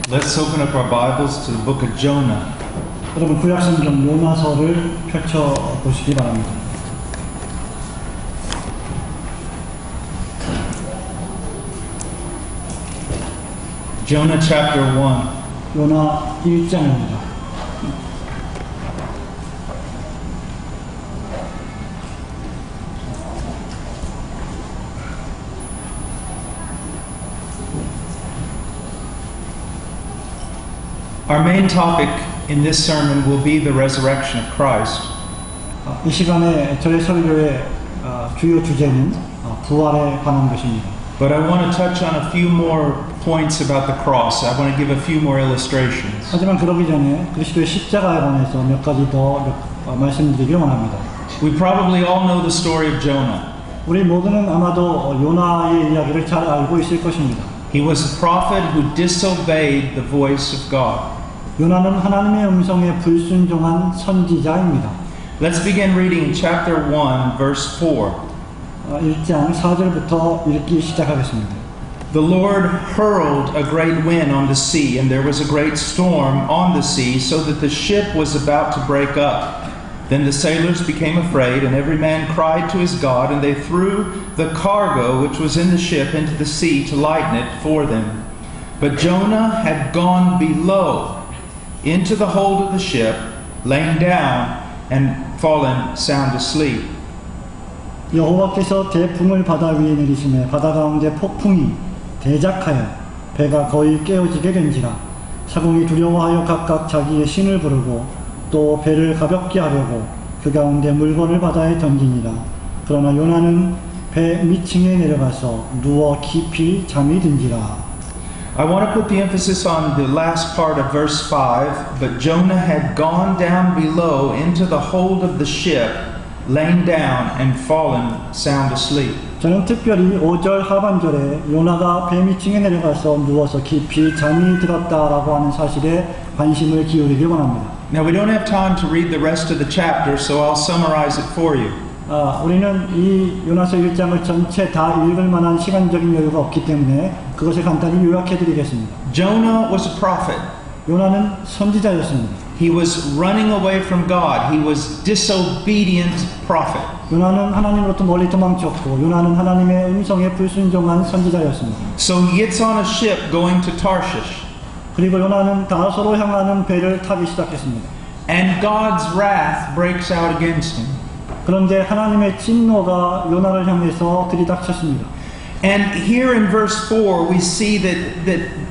Let's open up our Bibles to the book of Jonah. 여러분 구약성경 요나서를 펼쳐 보시기 바랍니다. Jonah chapter 1. 요나 1장입니다. Our main topic in this sermon will be the resurrection of Christ. 이 시간에 저의 설교의 주요 주제는 부활에 관한 것입니다. But I want to touch on a few more points about the cross. I want to give a few more illustrations. 하지만 그러기 전에 그리스도의 십자가에 관해서 몇 가지 더 말씀드리길 원합니다. We probably all know the story of Jonah. 우리 모두는 아마도 요나의 이야기를 잘 알고 있을 것입니다. He was a prophet who disobeyed the voice of God. 요나는 하나님의 음성에 불순종한 선지자입니다. Let's begin reading chapter 1, verse 4. 1장 4절부터 읽기 시작하겠습니다. The Lord hurled a great wind on the sea, and there was a great storm on the sea, so that the ship was about to break up. Then the sailors became afraid, and every man cried to his God, and they threw the cargo which was in the ship into the sea to lighten it for them. But Jonah had gone below into the hold of the ship, lain down, and fallen sound asleep. 여호와께서 대풍을 바다 위에 내리시매 바다 가운데 폭풍이 대작하여 배가 거의 깨어지게 된지라 사공이 두려워하여 각각 자기의 신을 부르고 또 배를 가볍게 하려고 그 가운데 물건을 바다에 던지니라. 그러나 요나는 배 밑층에 내려가서 누워 깊이 잠이 든지라. I want to put the emphasis on the last part of verse 5. But Jonah had gone down below into the hold of the ship, lain down and fallen sound asleep. 저는 특별히 5절 하반절에 요나가 배 밑층에 내려가서 누워서 깊이 잠이 들었다라고 하는 사실에 관심을 기울이길 원합니다. Now we don't have time to read the rest of the chapter, so I'll summarize it for you. 우리는 이 요나서 1장을 전체 다 읽을 만한 시간적인 여유가 없기 때문에 그것을 간단히 요약해 드리겠습니다. Jonah was a prophet. 요나는 선지자였습니다. He was running away from God. He was disobedient prophet. 요나는 하나님으로부터 멀리 도망쳤고 요나는 하나님의 음성에 불순종한 선지자였습니다. So he gets on a ship going to Tarshish. 그리고 요나는 다소로 향하는 배를 타기 시작했습니다. And God's wrath breaks out against him. 그런데 하나님의 진노가 요나를 향해서 들이닥쳤습니다. And here in verse 4 we see that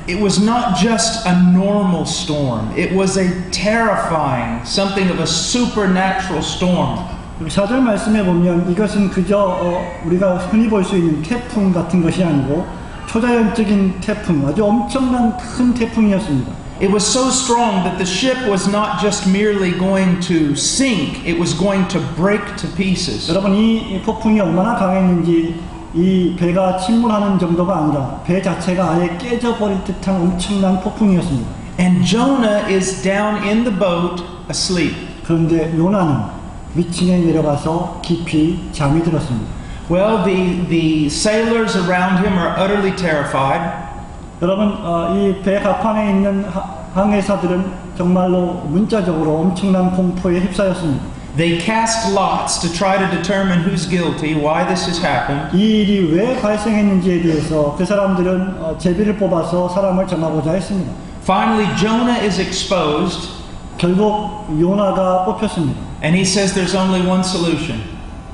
it was not just a normal storm. It was a terrifying, something of a supernatural storm. 4절 말씀에 보면 이것은 그저 우리가 흔히 볼 수 있는 태풍 같은 것이 아니고 초자연적인 태풍, 아주 엄청난 큰 태풍이었습니다. It was so strong that the ship was not just merely going to sink, it was going to break to pieces. 여러분 이 폭풍이 얼마나 강했는지 이 배가 침몰하는 정도가 아니라 배 자체가 아예 깨져버릴 듯한 엄청난 폭풍이었습니다. And Jonah is down in the boat asleep. 그런데 요나는 위층에 내려가서 깊이 잠이 들었습니다. Well, the sailors around him are utterly terrified. 여러분 이 배 갑판에 있는 항해사들은 정말로 문자적으로 엄청난 공포에 휩싸였습니다. They cast lots to try to determine who's guilty, why this has happened. 이 일이 왜 발생했는지에 대해서 그 사람들은 제비를 뽑아서 사람을 정하고자 했습니다. Finally, Jonah is exposed. 결국 요나가 뽑혔습니다. And he says there's only one solution.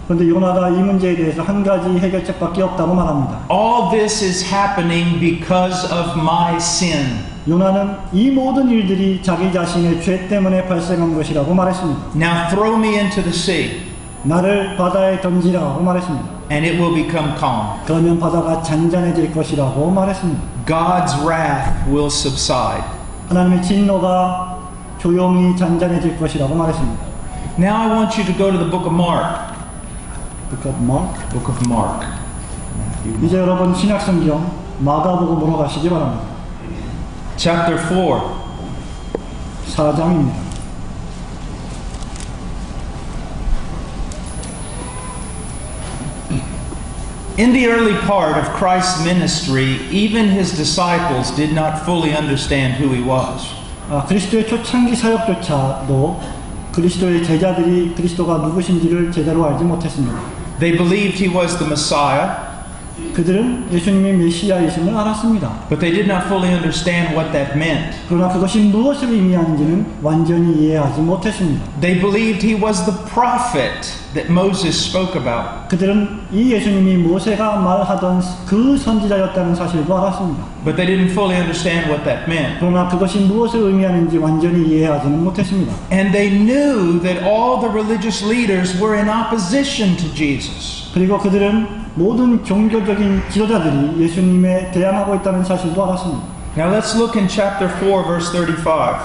그런데 요나가 이 문제에 대해서 한 가지 해결책밖에 없다고 말합니다. All this is happening because of my sin. 요나는 이 모든 일들이 자기 자신의 죄 때문에 발생한 것이라고 말했습니다. Now throw me into the sea. 나를 바다에 던지라고 말했습니다. And it will become calm. 그러면 바다가 잔잔해질 것이라고 말했습니다. God's wrath will subside. 하나님의 진노가 조용히 잔잔해질 것이라고 말했습니다. Now I want you to go to the book of Mark. Book of Mark. Book of Mark. 이제 여러분 신약성경 마가복음으로 가시기 바랍니다. Chapter 4. 4장입니다. In the early part of Christ's ministry, even his disciples did not fully understand who he was. 그리스도의 초창기 사역조차도 그리스도의 제자들이 그리스도가 누구신지를 제대로 알지 못했습니다. They believed he was the Messiah, 그들은 예수님이 메시아이심을 알았습니다. but they did not fully understand what that meant. 그러나 그것이 무엇을 의미하는지는 완전히 이해하지 못했습니다. They believed he was the prophet that Moses spoke about, 그들은 이 예수님이 모세가 말하던 그 선지자였다는 사실도 알았습니다. but they didn't fully understand what that meant. 그러나 그것이 무엇을 의미하는지 완전히 이해하지는 못했습니다. And they knew that all the religious leaders were in opposition to Jesus. 그리고 그들은 모든 종교적인 지도자들이 예수님에 대항하고 있다는 사실도 알았습니다. Now let's look in chapter 4, verse 35.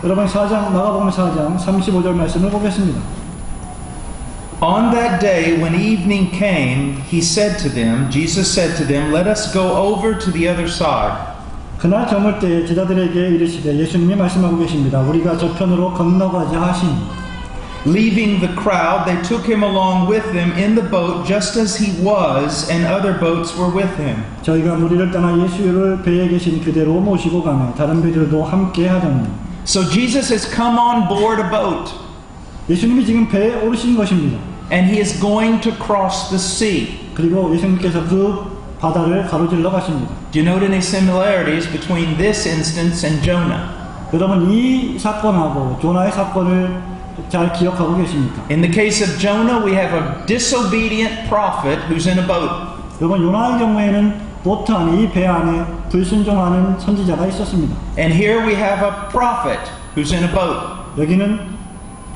여러분 마가복음 4장 35절 말씀을 보겠습니다. On that day when evening came, Jesus said to them, let us go over to the other side. 그날 저물 때 제자들에게 이르시되 예수님이 말씀하고 계십니다. 우리가 저편으로 건너가자 하시니. Leaving the crowd, they took him along with them in the boat just as he was, and other boats were with him. 저희가 무리를 떠나 예수를 배에 계신 그대로 모시고 가며 다른 배들도 함께 하더니. So Jesus has come on board a boat, 예수님이 지금 배에 오르신 것입니다. and he is going to cross the sea. 그리고 예수님께서 그 바다를 가로질러 가십니다. Do you note any similarities between this instance and Jonah? 여러분 이 사건하고 조나의 사건을 잘 기억하고 계십니까? In the case of Jonah, we have a disobedient prophet who's in a boat. 여러분 요나의 경우에는 보트 안에 이 배 안에 불순종하는 선지자가 있었습니다. And here we have a prophet who's in a boat. 여기는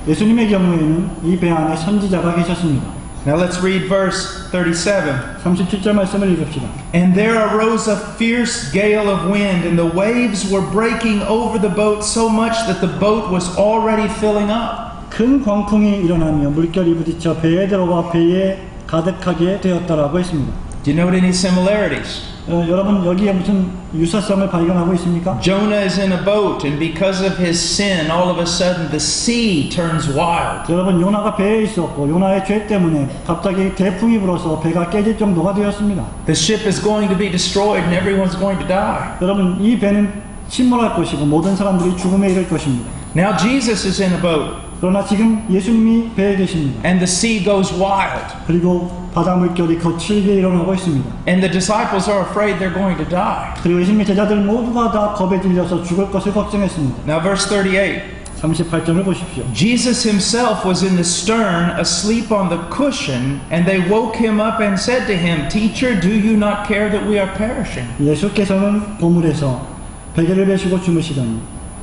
예수님의 경우에는 이 배 안에 선지자가 계셨습니다. Now let's read verse 37. 37절 말씀을 읽읍시다. And there arose a fierce gale of wind, and the waves were breaking over the boat so much that the boat was already filling up. 큰 광풍이 일어나며 물결이 부딪혀 배에 들어가 배에 가득하게 되었다라고 했습니다. Do you note any similarities? 여러분 여기에 무슨 유사성을 발견하고 있습니까? Jonah is in a boat, and because of his sin, all of a sudden the sea turns wild. 여러분 요나가 배에 있었고 요나의 죄 때문에 갑자기 대풍이 불어서 배가 깨질 정도가 되었습니다. The ship is going to be destroyed, and everyone's going to die. 여러분 이 배는 침몰할 것이고 모든 사람들이 죽음에 이를 것입니다. Now Jesus is in a boat, 그러나 지금 예수님이 배에 계십니다. and the sea goes wild, 그리고 바다 물결이 거칠게 일어나고 있습니다. and the disciples are afraid they're going to die. 그리고 예수님의 제자들 모두가 다 겁에 질려서 죽을 것을 걱정했습니다. Now verse 38. 38절을 보십시오. Jesus himself was in the stern, asleep on the cushion, and they woke him up and said to him, Teacher, do you not care that we are perishing? 예수께서는 보물에서 베개를 베시고 주무시더니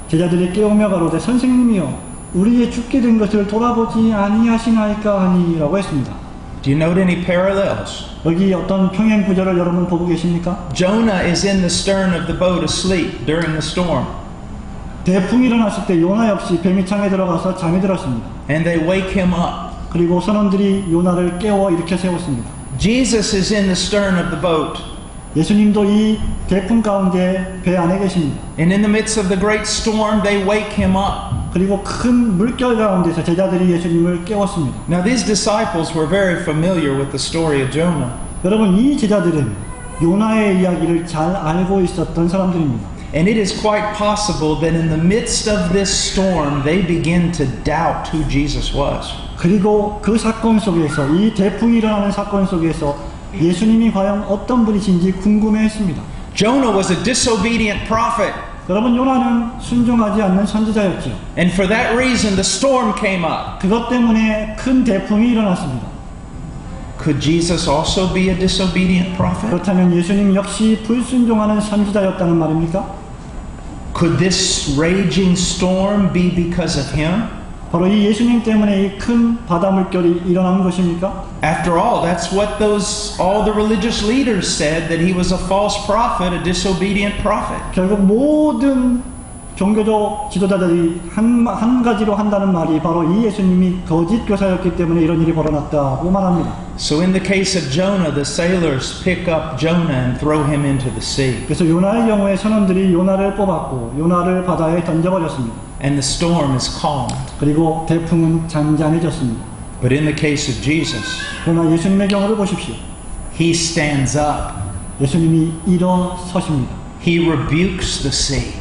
제자들이 깨우며 가로되 선생님이여 우리의 죽게 된 것을 돌아보지 아니하시나이까 하니라고 했습니다. Do you note any parallels? 여기 어떤 평행 구절을 여러분 보고 계십니까? Jonah is in the stern of the boat asleep during the storm, 대풍이 일어났을 때 요나 역시 배미창에 들어가서 잠이 들었습니다. and they wake him up. 그리고 선원들이 요나를 깨워 일으켜 세웠습니다. Jesus is in the stern of the boat, 예수님도 이 대풍 가운데 배 안에 계십니다. and in the midst of the great storm, they wake him up. 그리고 큰 물결 가운데서 제자들이 예수님을 깨웠습니다. Now these disciples were very familiar with the story of Jonah. 여러분 이 제자들은 요나의 이야기를 잘 알고 있었던 사람들입니다. And it is quite possible that in the midst of this storm, they begin to doubt who Jesus was. 그리고 그 사건 속에서 이 대풍이 일어나는 사건 속에서 예수님이 과연 어떤 분이신지 궁금해했습니다. Jonah was a disobedient prophet. 여러분 요나는 순종하지 않는 선지자였죠. And for that reason, the storm came up. 그것 때문에 큰 대풍이 일어났습니다. Could Jesus also be a disobedient prophet? 그렇다면 예수님 역시 불순종하는 선지자였다는 말입니까? Could this raging storm be because of him? 바로 이 예수님 때문에 이 큰 바다 물결이 일어난 것입니까? After all, that's what all the religious leaders said, that he was a false prophet, a disobedient prophet. 결국 모든 종교적 지도자들이 한 가지로 한다는 말이 바로 이 예수님이 거짓 교사였기 때문에 이런 일이 벌어났다고 말합니다. So in the case of Jonah, the sailors pick up Jonah and throw him into the sea. 그래서 요나의 경우에 선원들이 요나를 뽑았고 요나를 바다에 던져버렸습니다. And the storm is calmed. 그리고 대풍은 잔잔해졌습니다. But in the case of Jesus, 그러나 예수님의 경우를 보십시오. He stands up. 예수님이 일어서십니다. He rebukes the sea.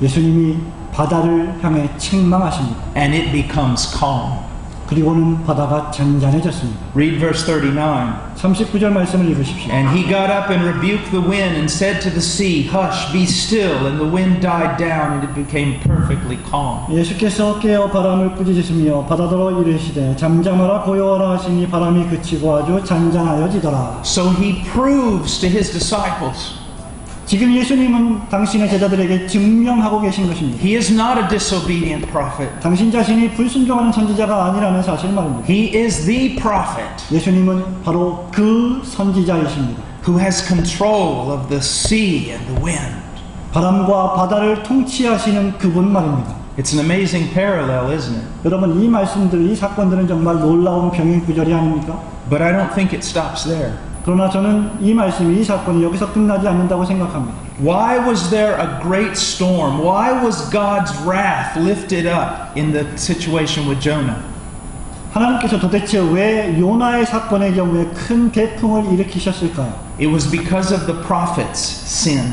예수님이 바다를 향해 책망하십니다. And it becomes calm. 그리고는 바다가 잔잔해졌습니다. Read verse 39. 39절 말씀을 읽으십시오. And he got up and rebuked the wind and said to the sea, Hush, be still. And the wind died down and it became perfectly calm. 예수께서 깨어 바람을 꾸짖으시며 바다더러 이르시되 잠잠하라 고요하라 하시니 바람이 그치고 아주 잔잔하여지더라. So he proves to his disciples 지금 예수님은 당신의 제자들에게 증명하고 계신 것입니다. he is not a disobedient prophet. 당신 자신이 불순종하는 선지자가 아니라는 사실 말입니다. He is the prophet 예수님은 바로 그 선지자이십니다. who has control of the sea and the wind. 바람과 바다를 통치하시는 그분 말입니다. It's an amazing parallel, isn't it? 여러분 이 말씀들, 이 사건들은 정말 놀라운 병행 구절이 아닙니까? But I don't think it stops there. 그러나 저는 이 말씀이, 이 사건이 여기서 끝나지 않는다고 생각합니다. Why was there a great storm? Why was God's wrath lifted up in the situation with Jonah? 하나님께서 도대체 왜 요나의 사건의 경우에 큰 대풍을 일으키셨을까요? It was because of the prophet's sin.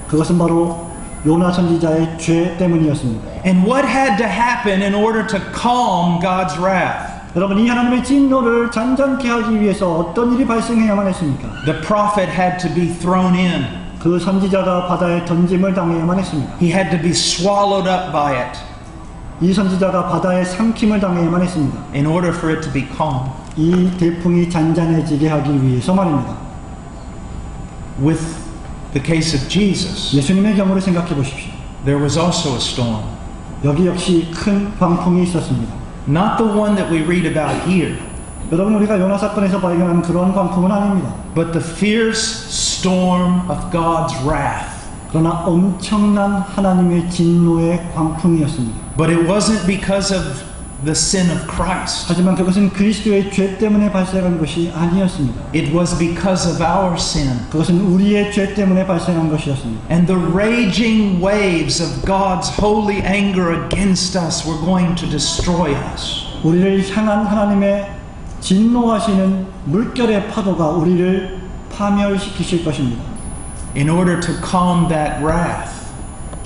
그것은 바로 요나 선지자의 죄 때문이었습니다. And what had to happen in order to calm God's wrath? 여러분 이 하나님의 진노를 잔잔케 하기 위해서 어떤 일이 발생해야만 했습니까? The prophet had to be thrown in. 그 선지자가 바다에 던짐을 당해야만 했습니다. He had to be swallowed up by it 이 선지자가 바다에 삼킴을 당해야만 했습니다. in order for it to be calm. 이 대풍이 잔잔해지게 하기 위해서 말입니다. With the case of Jesus, 예수님의 경우를 생각해 보십시오. there was also a storm. 여기 역시 큰 광풍이 있었습니다. Not the one that we read about here, 여러분 우리가 요나 사건에서 발견한 그런 광풍은 아닙니다. but the fierce storm of God's wrath. 그러나 엄청난 하나님의 진노의 광풍이었습니다. But it wasn't because of the sin of Christ. 하지만 그것은 그리스도의 죄 때문에 발생한 것이 아니었습니다. It was because of our sin. 그것은 우리의 죄 때문에 발생한 것이었습니다. And the raging waves of God's holy anger against us were going to destroy us. 우리를 향한 하나님의 진노하시는 물결의 파도가 우리를 파멸시키실 것입니다. In order to calm that wrath,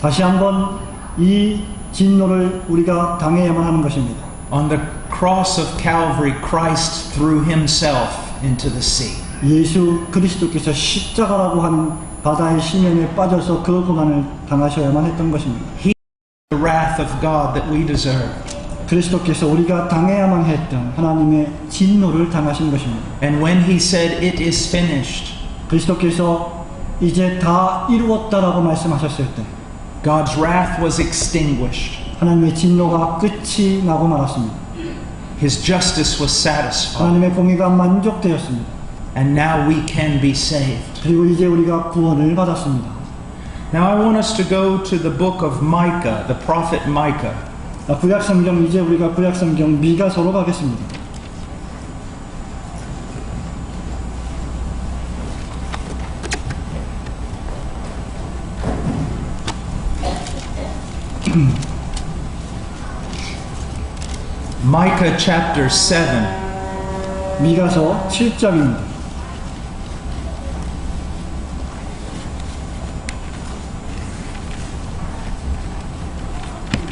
다시 한번 이 진노를 우리가 당해야만 하는 것입니다. on the cross of Calvary, Christ threw himself into the sea. 예수 그리스도께서 십자가라고 하는 바다의 심연에 빠져서 그 고난을 당하셔야만 했던 것입니다. He the wrath of God that we deserve. 그리스도께서 우리가 당해야만 했던 하나님의 진노를 당하신 것입니다. And when he said, "It is finished," 그리스도께서 이제 다 이루었다라고 말씀하셨을 때 God's wrath was extinguished. 하나님의 진노가 끝이 나고 말았습니다. His justice was satisfied. 하나님의 공의가 만족되었습니다. And now we can be saved. 그리고 이제 우리가 구원을 받았습니다. Now I want us to go to the book of Micah, the prophet Micah. 구약성경, 이제 우리가 구약성경 미가서로 가겠습니다. Micah chapter 7. 미가서 7장입니다.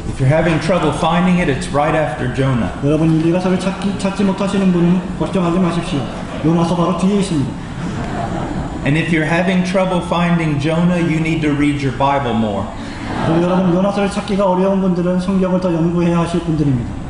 If you're having trouble finding it, it's right after Jonah. 여러분 이 미가서를 찾지 못하시는 분은 걱정하지 마십시오. 요나서 바로 뒤에 있습니다. And if you're having trouble finding Jonah, you need to read your Bible more. 그리고 여러분 요나서를 찾기가 어려운 분들은 성경을 더 연구해야 하실 분들입니다.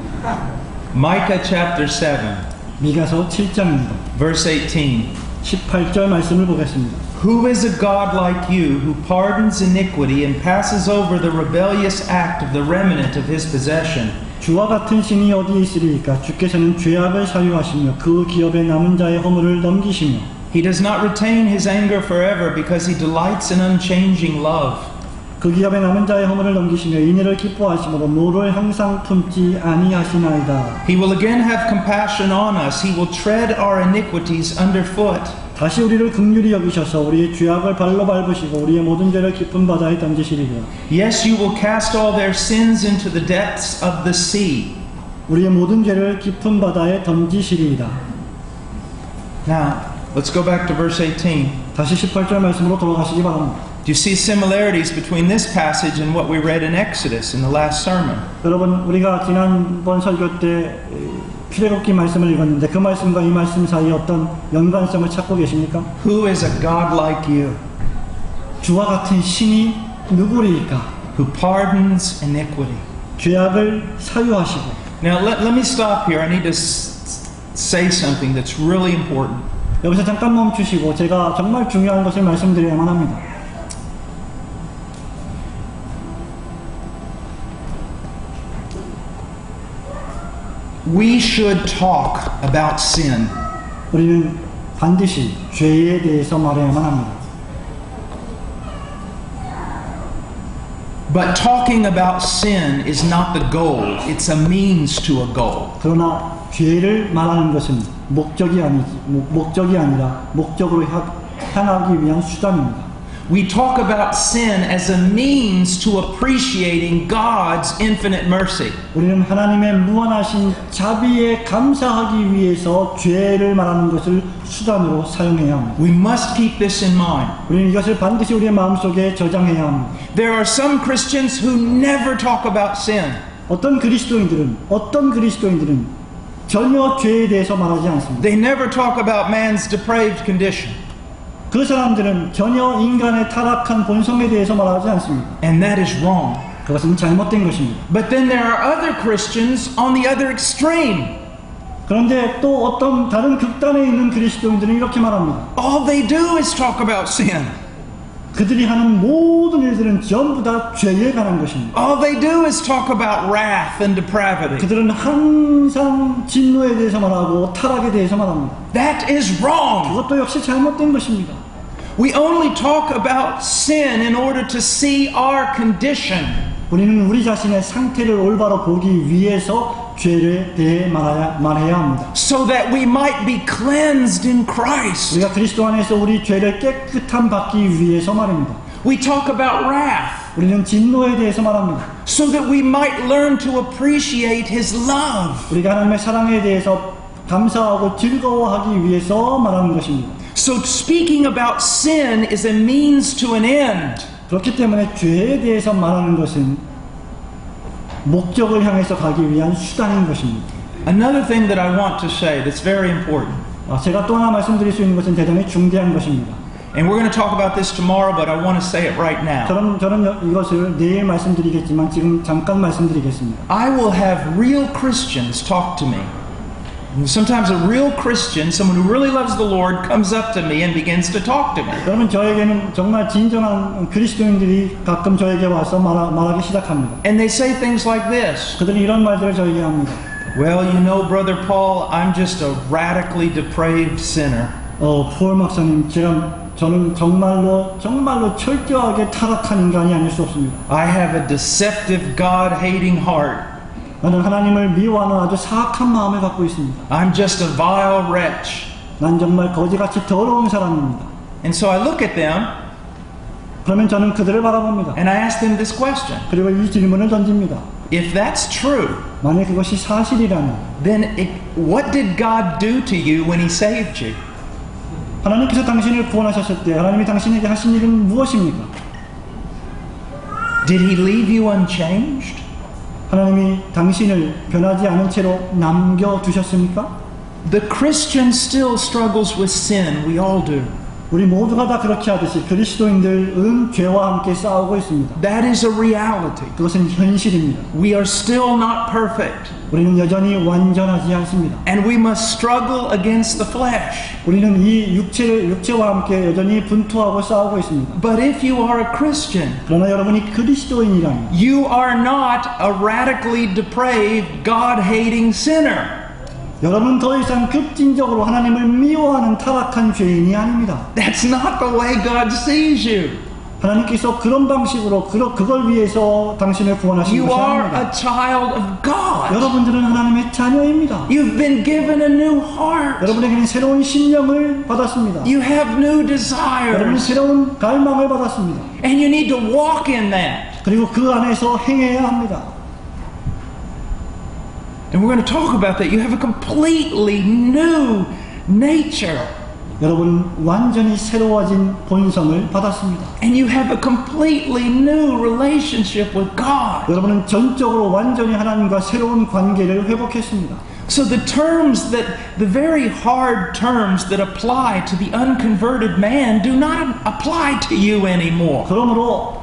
Micah chapter 7, 미가서 7장입니다. verse 18. 18절 말씀을 보겠습니다. Who is a God like you, who pardons iniquity and passes over the rebellious act of the remnant of his possession? 주와 같은 신이 어디 있으리이까? 주께서는 죄악을 사유하시며 그 기업에 남은 자의 허물을 넘기시며 He does not retain his anger forever because he delights in unchanging love. 그 기업에 남은 자의 허물을 넘기시며 인애를 기뻐하시므로 노를 항상 품지 아니하시나이다. He will again have compassion on us. He will tread our iniquities underfoot. 다시 우리를 긍휼히 여기셔서 우리의 죄악을 발로 밟으시고 우리의 모든 죄를 깊은 바다에 던지시리라. Yes, you will cast all their sins into the depths of the sea. 우리의 모든 죄를 깊은 바다에 던지시리이다. Now, Let's go back to verse 18. 다시 18절 말씀으로 돌아가시기 바랍니다. Do you see similarities between this passage and what we read in Exodus in the last sermon? 여러분, 우리가 지난번 설교 때 출애굽기 말씀을 읽었는데 그 말씀과 이 말씀 사이에 어떤 연관성을 찾고 계십니까? Who is a God like you, 주와 같은 신이 누구리이까? who pardons iniquity? 죄악을 사유하시고. Now let me stop here. I need to say something that's really important. 여기서 잠깐 멈추시고 제가 정말 중요한 것을 말씀드려야만 합니다. We should talk about sin. 우리는 반드시 죄에 대해서 말해야만 합니다. But talking about sin is not the goal. It's a means to a goal. 그러나 죄를 말하는 것은 목적이 아니라 목적으로 향하기 위한 수단입니다. We talk about sin as a means to appreciating God's infinite mercy. 우리는 하나님의 무한하신 자비에 감사하기 위해서 죄를 말하는 것을 수단으로 사용해야 합니다. We must keep this in mind. 우리는 이것을 반드시 우리의 마음속에 저장해야 합니다. There are some Christians who never talk about sin. 어떤 그리스도인들은 전혀 죄에 대해서 말하지 않습니다. They never talk about man's depraved condition. 그 사람들은 전혀 인간의 타락한 본성에 대해서 말하지 않습니다. And that is wrong. 그것은 잘못된 것입니다. But then there are other Christians on the other extreme. 그런데 또 어떤 다른 극단에 있는 그리스도인들은 이렇게 말합니다. All they do is talk about sin. 그들이 하는 모든 일들은 전부 다 죄에 관한 것입니다. All they do is talk about wrath and depravity. 그들은 항상 진노에 대해서 말하고 타락에 대해서 말합니다. That is wrong. 그것도 역시 잘못된 것입니다. We only talk about sin in order to see our condition. 우리는 우리 자신의 상태를 올바로 보기 위해서 죄에 대해 말해야 합니다. So that we might be cleansed in Christ. 우리가 그리스도 안에서 우리 죄를 깨끗함 받기 위해서 말입니다. We talk about wrath. 우리는 진노에 대해서 말합니다. So that we might learn to appreciate His love. 우리가 하나님의 사랑에 대해서 감사하고 즐거워하기 위해서 말하는 것입니다. So speaking about sin is a means to an end. 그렇기 때문에 죄에 대해서 말하는 것은 목적을 향해서 가기 위한 수단인 것입니다. Another thing that I want to say that's very important. 제가 또 하나 말씀드릴 수 있는 것은 대단히 중대한 것입니다. And we're going to talk about this tomorrow, but I want to say it right now. 저는 이것을 내일 말씀드리겠지만 지금 잠깐 말씀드리겠습니다. I will have real Christians talk to me. Sometimes a real Christian, someone who really loves the Lord, comes up to me and begins to talk to me. 여러분, 저에게는 정말 진정한 그리스도인들이 가끔 저에게 와서 말하기 시작합니다. And they say things like this. 그들은 이런 말들을 저에게 합니다. Well, you know, Brother Paul, I'm just a radically depraved sinner. 폴 목사님, 저는 정말로 철저하게 타락한 인간이 아닐 수 없습니다. I have a deceptive, God-hating heart. 나는 하나님을 미워하는 아주 사악한 마음을 갖고 있습니다. I'm just a vile wretch. 난 정말 거지같이 더러운 사람입니다. And so I look at them 그러면 저는 그들을 바라봅니다. and I ask them this question. 그리고 이 질문을 던집니다. If that's true, 만약 그것이 사실이라면 then what did God do to you when He saved you? 하나님께서 당신을 구원하셨을 때 하나님이 당신에게 하신 일은 무엇입니까? Did He leave you unchanged? 하나님이 당신을 변하지 않은 채로 남겨두셨습니까? The Christian still struggles with sin. We all do. 우리 모두가 다 그렇게 하듯이 그리스도인들은 죄와 함께 싸우고 있습니다. That is a reality. 그것은 현실입니다. We are still not perfect. 우리는 여전히 완전하지 않습니다. And we must struggle against the flesh. 우리는 이 육체와 함께 여전히 분투하고 싸우고 있습니다. But if you are a Christian, 그러나 여러분이 그리스도인이라면 you are not a radically depraved, God-hating sinner. 여러분은 더 이상 급진적으로 하나님을 미워하는 타락한 죄인이 아닙니다. That's not the way God sees you. 하나님께서 그런 방식으로 그걸 위해서 당신을 구원하신 You 것이 are 아닙니다. a child of God. 여러분들은 하나님의 자녀입니다. You've been given a new heart. 여러분에게는 새로운 심령을 받았습니다. You have new 여러분은 desires. 새로운 갈망을 받았습니다. And you need to walk in that. 그리고 그 안에서 행해야 합니다. And we're going to talk about that. You have a completely new nature. 여러분은 완전히 새로워진 본성을 받았습니다. And you have a completely new relationship with God. 여러분은 전적으로 완전히 하나님과 새로운 관계를 회복했습니다. So the very hard terms that apply to the unconverted man do not apply to you anymore. 그러므로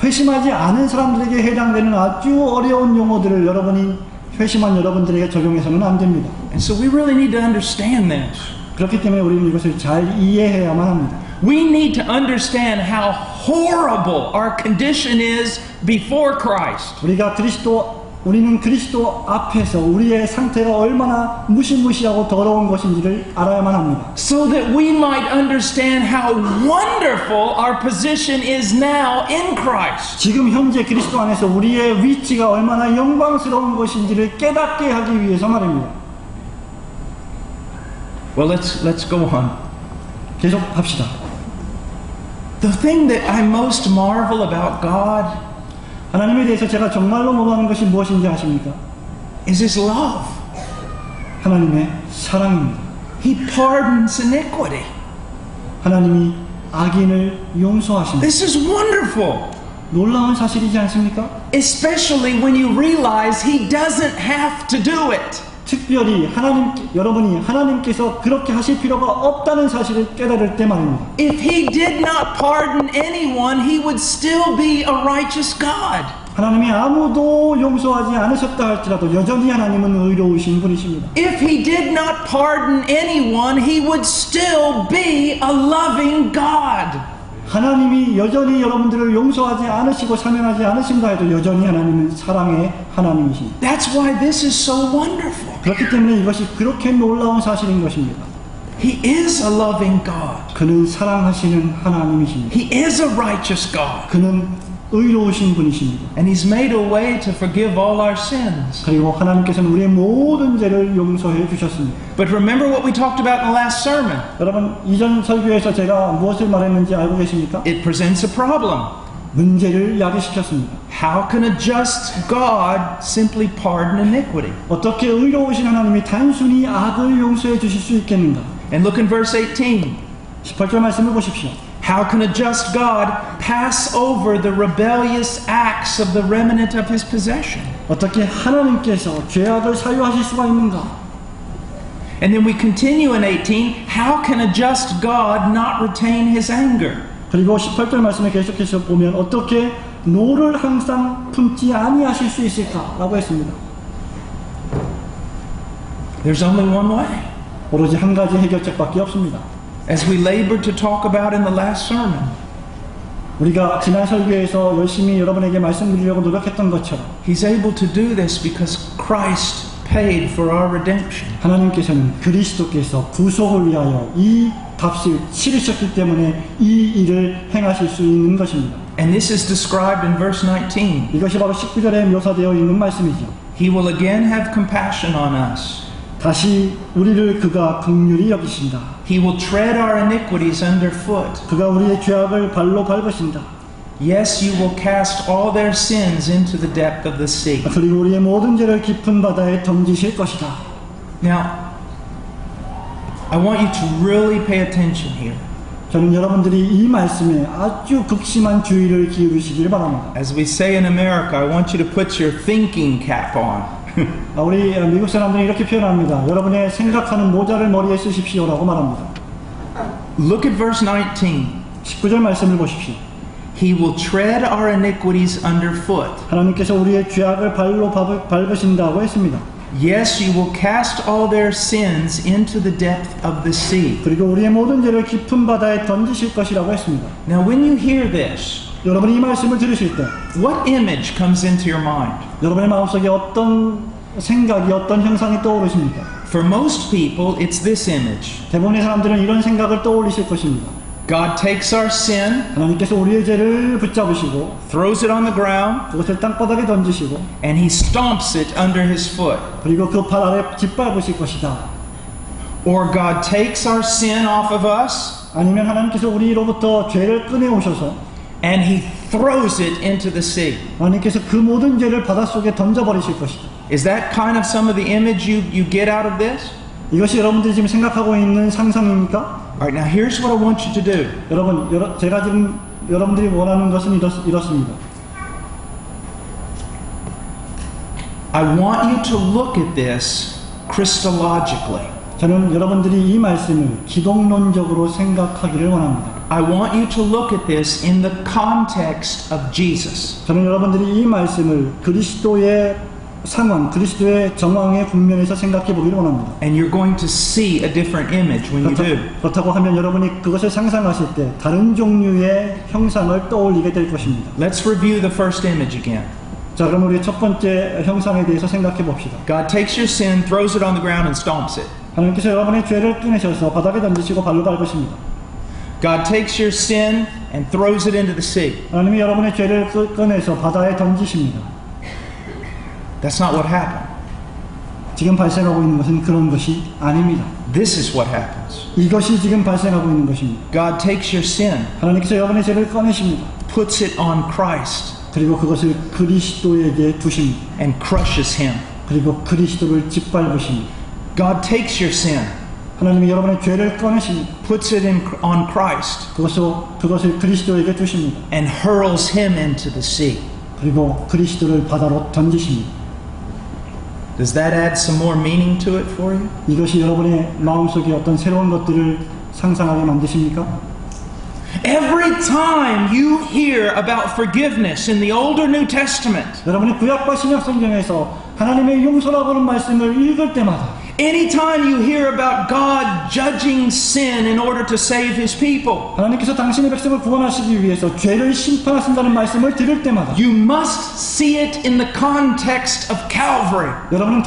회심하지 않은 사람들에게 해당되는 아주 어려운 용어들을 여러분이 회심한 여러분들에게 적용해서는 안 됩니다. And so we really need to understand this. 그렇기 때문에 우리는 이것을 잘 이해해야만 합니다. We need to understand how horrible our condition is before Christ. 우리는 그리스도 앞에서 우리의 상태가 얼마나 무시무시하고 더러운 것인지를 알아야만 합니다. So that we might understand how wonderful our position is now in Christ. 지금 현재 그리스도 안에서 우리의 위치가 얼마나 영광스러운 것인지를 깨닫게 하기 위해서 말입니다. Well, let's go on. 계속 합시다. The thing that I most marvel about God 하나님에 대해서 제가 정말로 놀라는 것이 무엇인지 아십니까? is His love. 하나님의 사랑입니다. He pardons iniquity. 하나님이 악인을 용서하십니다. This is wonderful. 놀라운 사실이지 않습니까? Especially when you realize He doesn't have to do it. 특별히 여러분이 하나님께서 그렇게 하실 필요가 없다는 사실을 깨달을 때 말입니다. If He did not pardon anyone, He would still be a righteous God. 하나님이 아무도 용서하지 않으셨다 할지라도 여전히 하나님은 의로우신 분이십니다. If He did not pardon anyone, He would still be a loving God. 하나님이 여전히 여러분들을 용서하지 않으시고 사면하지 않으신다 해도 여전히 하나님은 사랑의 하나님이십니다. That's why this is so wonderful. 그렇기 때문에 이것이 그렇게 놀라운 사실인 것입니다. He is a loving God. 그는 사랑하시는 하나님이십니다. He is a righteous God. 그는 의로우신 분이십니다. And He's made a way to forgive all our sins. 그리고 하나님께서는 우리의 모든 죄를 용서해 주셨습니다. But remember what we talked about in the last sermon. 여러분 이전 설교에서 제가 무엇을 말했는지 알고 계십니까? It presents a problem. 문제를 야기시켰습니다. How can a just God simply pardon iniquity? 어떻게 의로우신 하나님이 단순히 악을 용서해 주실 수 있겠는가? And look in verse 18. 18절 말씀을 보십시오. How can a just God pass over the rebellious acts of the remnant of His possession? 어떻게 하나님께서 죄악을 사유하실 수가 있는가? And then we continue in 18. How can a just God not retain His anger? 그리고 18절 말씀에 계속해서 보면 어떻게 노를 항상 품지 아니하실 수 있을까라고 했습니다. There's only one way. 오로지 한 가지 해결책밖에 없습니다. As we labored to talk about in the last sermon, 우리가 지난 설교에서 열심히 여러분에게 말씀드리려고 노력했던 것처럼 He's able to do this because Christ paid for our redemption. 하나님께서는 그리스도께서 구속을 위하여 이 값을 치르셨기 때문에 이 일을 행하실 수 있는 것입니다. And this is described in verse 19. 이것이 바로 19절에 묘사되어 있는 말씀이죠. He will again have compassion on us. 다시 우리를 그가 긍휼히 여기신다. He will tread our iniquities underfoot. 그가 우리의 죄악을 발로 밟으신다. Yes, you will cast all their sins into the depth of the sea. 그리고 우리의 모든 죄를 깊은 바다에 던지실 것이다. Now, I want you to really pay attention here. 저는 여러분들이 이 말씀에 아주 극심한 주의를 기울이시길 바랍니다. As we say in America, I want you to put your thinking cap on. 우리 미국 사람들이 이렇게 표현합니다. 여러분의 생각하는 모자를 머리에 쓰십시오라고 말합니다. Look at verse 19. 19절 말씀을 보십시오. He will tread our iniquities underfoot. 하나님께서 우리의 죄악을 발로 밟으신다고 했습니다. Yes, you will cast all their sins into the depth of the sea. 그리고 우리의 모든 죄를 깊은 바다에 던지실 것이라고 했습니다. Now, when you hear this, 여러분이 이 말씀을 들으실 때 what image comes into your mind? 여러분의 마음속에 어떤 생각이 어떤 형상이 떠오르십니까? For most people, it's this image. 대부분의 사람들은 이런 생각을 떠올리실 것입니다. God takes our sin, 하나님께서 우리의 죄를 붙잡으시고 throws it on the ground, 그것을 땅바닥에 던지시고 and He stomps it under His foot. 그리고 그 발 아래 짓밟으실 것이다. Or God takes our sin off of us, 아니면 하나님께서 우리로부터 죄를 꺼내오셔서 and He throws it into the sea. 하나님께서 그 모든 죄를 바닷속에 던져버리실 것이다. Is that kind of some of the image you get out of this? 이것이 여러분들이 지금 생각하고 있는 상상입니까? All right, now here's what I want you to do. 여러분, 제가 지금 여러분들이 원하는 것은 이렇습니다. I want you to look at this Christologically. 저는 여러분들이 이 말씀을 기독론적으로 생각하기를 원합니다. I want you to look at this in the context of Jesus. 저는 여러분들이 이 말씀을 그리스도의 상황, 그리스도의 정황의 국면에서 생각해 보기를 원합니다. And you're going to see a different image when you do. 그렇다고 하면 여러분이 그것을 상상하실 때 다른 종류의 형상을 떠올리게 될 것입니다. Let's review the first image again. 자, 그럼 우리 첫 번째 형상에 대해서 생각해 봅시다. God takes your sin, throws it on the ground, and stomps it. 하나님께서 여러분의 죄를 꺼내셔서 바닥에 던지시고 발로 밟으십니다. God takes your sin and throws it into the sea. 하나님이 여러분의 죄를 꺼내서 바다에 던지십니다. That's not what happened. 지금 발생하고 있는 것은 그런 것이 아닙니다. This is what happens. 이것이 지금 발생하고 있는 것입니다. God takes your sin, 하나님께서 여러분의 죄를 꺼내십니다. puts it on Christ, 그리고 그것을 그리스도에게 두십니다. and crushes him. 그리고 그리스도를 짓밟으십니다. God takes your sin, 하나님이 여러분의 죄를 꺼내십니다. puts it on Christ, 그것을 그리스도에게 두십니다. and hurls him into the sea. 그리고 그리스도를 바다로 던지십니다. Does that add some more meaning to it for you? 이것이 여러분의 마음속에 어떤 새로운 것들을 상상하게 만드십니까? Every time you hear about forgiveness in the Old or New Testament, 여러분이 구약과 신약 성경에서 하나님의 용서라고 하는 말씀을 읽을 때마다 anytime you hear about God judging sin in order to save his people, 하나님께서 당신의 백성을 구원하시기 위해서 죄를 심판하신다는 말씀을 들을 때마다 you must see it in the context of Calvary. 여러분은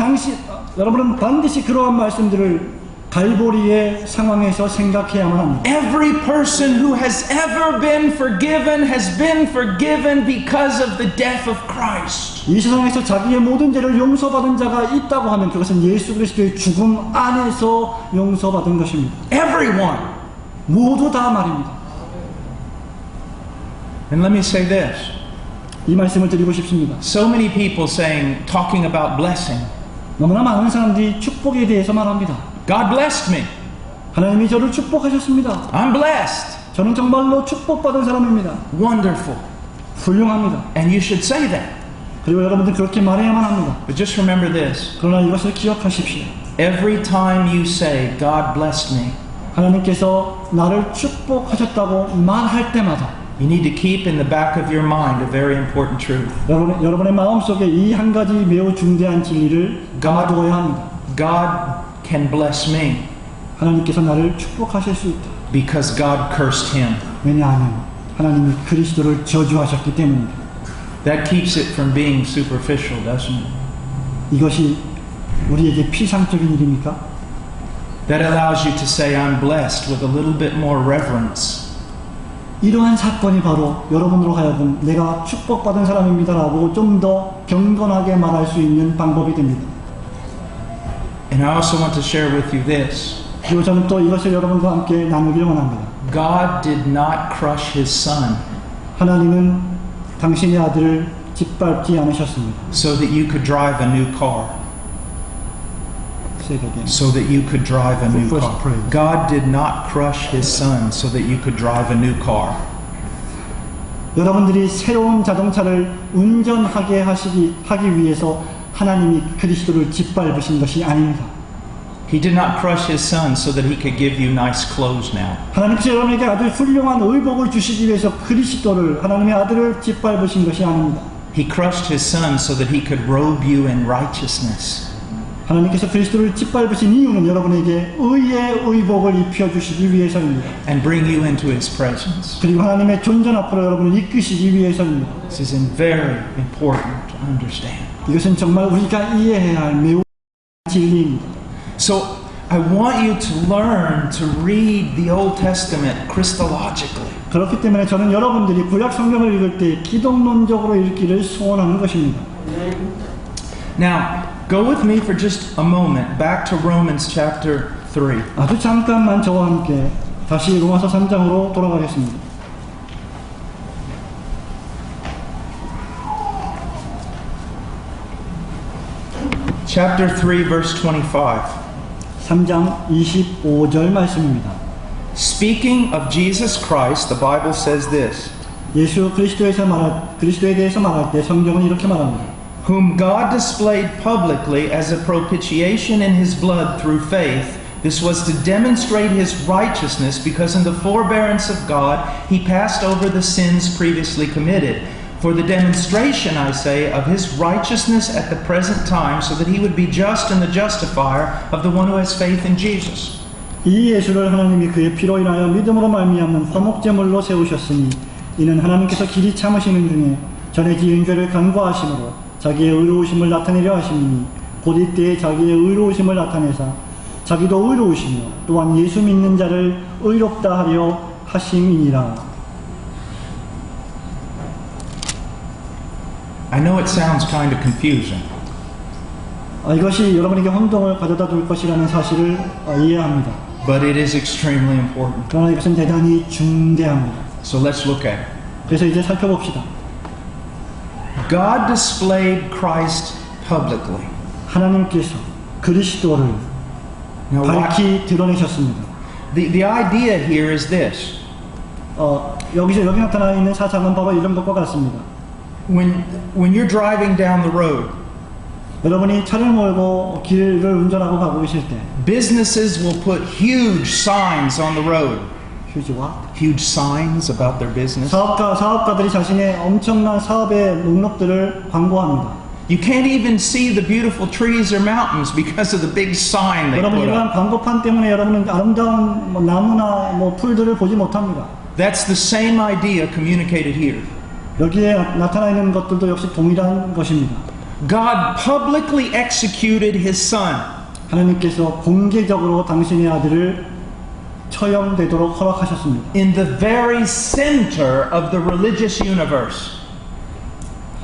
반드시 그러한 말씀들을 갈보리의 상황에서 생각해야만 합니다. Every person who has ever been forgiven has been forgiven because of the death of Christ. 이 세상에서 자기의 모든 죄를 용서받은 자가 있다고 하면 그것은 예수 그리스도의 죽음 안에서 용서받은 것입니다. Everyone. 모두 다 말입니다. And let me say this. 이 말씀을 드리고 싶습니다. So many people talking about blessing. 너무나 많은 사람들이 축복에 대해서 말합니다. God blessed me. 하나님이 저를 축복하셨습니다. I'm blessed. 저는 정말로 축복받은 사람입니다. Wonderful. 훌륭합니다. And you should say that. 그리고 여러분들 그렇게 말해야만 합니다. But just remember this. 그러나 이것을 기억하십시오. Every time you say, God blessed me, 하나님께서 나를 축복하셨다고 말할 때마다 you need to keep in the back of your mind a very important truth. 여러분의 마음속에 이 한 가지 매우 중대한 진리를 감아두어야 합니다. God can bless me 하나님께서 나를 축복하실 수 있다. because God cursed him. 왜냐하면 하나님이 그리스도를 저주하셨기 때문입니다. That keeps it from being superficial, doesn't it? 이것이 우리에게 피상적인 일입니까? That allows you to say, I'm blessed with a little bit more reverence. 이러한 사건이 바로 여러분으로 하여금 내가 축복받은 사람입니다라고 좀 더 경건하게 말할 수 있는 방법이 됩니다. And I also want to share with you this. 그리고 저는 또 이것을 여러분과 함께 나누기를 원합니다. God did not crush his son 하나님은 당신의 아들을 짓밟지 않으셨습니다. so that you could drive a new car. Say it again. So that you could drive a new First car. praise. God did not crush his son so that you could drive a new car. 여러분들이 새로운 자동차를 운전하게 하기 위해서 하나님이 그리스도를 짓밟으신 것이 아닙니다. He did not crush his son so that he could give you nice clothes now. 하나님께서 여러분에게 아주 훌륭한 의복을 주시기 위해서 그리스도를 하나님의 아들을 짓밟으신 것이 아닙니다. He crushed his son so that he could robe you in righteousness. 하나님께서 그리스도를 짓밟으신 이유는 여러분에게 의의 의복을 입혀주시기 위해서입니다. And bring you into his presence. 그리고 하나님의 존전 앞으로 여러분을 이끄시기 위해서입니다. This is very important to understand. 이것은 정말 우리가 이해해야 할 매우 진리입니다. So I want you to learn to read the Old Testament Christologically. 그렇기 때문에 저는 여러분들이 구약 성경을 읽을 때 기독론적으로 읽기를 소원하는 것입니다. Now, go with me for just a moment back to Romans chapter 3. 아주 잠깐만 저와 함께 다시 로마서 3장으로 돌아가겠습니다. Chapter 3, verse 25. 3장 25절 말씀입니다. Speaking of Jesus Christ, the Bible says this, 예수 그리스도에 대해서 말할 때 성경은 이렇게 말합니다. whom God displayed publicly as a propitiation in his blood through faith. This was to demonstrate his righteousness, because in the forbearance of God he passed over the sins previously committed. For the demonstration, I say, of his righteousness at the present time, so that he would be just and the justifier of the one who has faith in Jesus. 이 예수를 하나님이 그의 피로 인하여 믿음으로 말미암는 화목제물로 세우셨으니 이는 하나님께서 길이 참으시는 중에 전에 지은 죄를 간과하심으로 자기의 의로우심을 나타내려 하심이니 곧 이때에 자기의 의로우심을 나타내사 자기도 의로우시며 또한 예수 믿는 자를 의롭다 하려 하심이니라. I know it sounds kind of confusing, 이것이 여러분에게 혼동을 가져다 줄 것이라는 사실을 이해합니다. but it is extremely important. 그러나 이것은 대단히 중대합니다. So let's look at it. 그래서 이제 살펴봅시다. God displayed Christ publicly. 하나님께서 그리스도를 Now, 밝히 드러내셨습니다. the idea here is this. 여기 나타나 있는 사상은 바로 이런 것과 같습니다. When you're driving down the road, 여러분이 차를 몰고 길을 운전하고 가고 계실 때 businesses will put huge signs on the road. 휴지와 Huge signs about their business. 사업가들이 자신의 엄청난 사업의 목록들을 광고합니다. You can't even see the beautiful trees or mountains because of the big sign they 여러분 put 이러한 up. 광고판 때문에 여러분은 아름다운 나무나 풀들을 보지 못합니다. That's the same idea communicated here. 여기에 나타나 있는 것들도 역시 동일한 것입니다. God publicly executed his son. 하나님께서 공개적으로 당신의 아들을 처형되도록 허락하셨습니다. In the very center of the religious universe.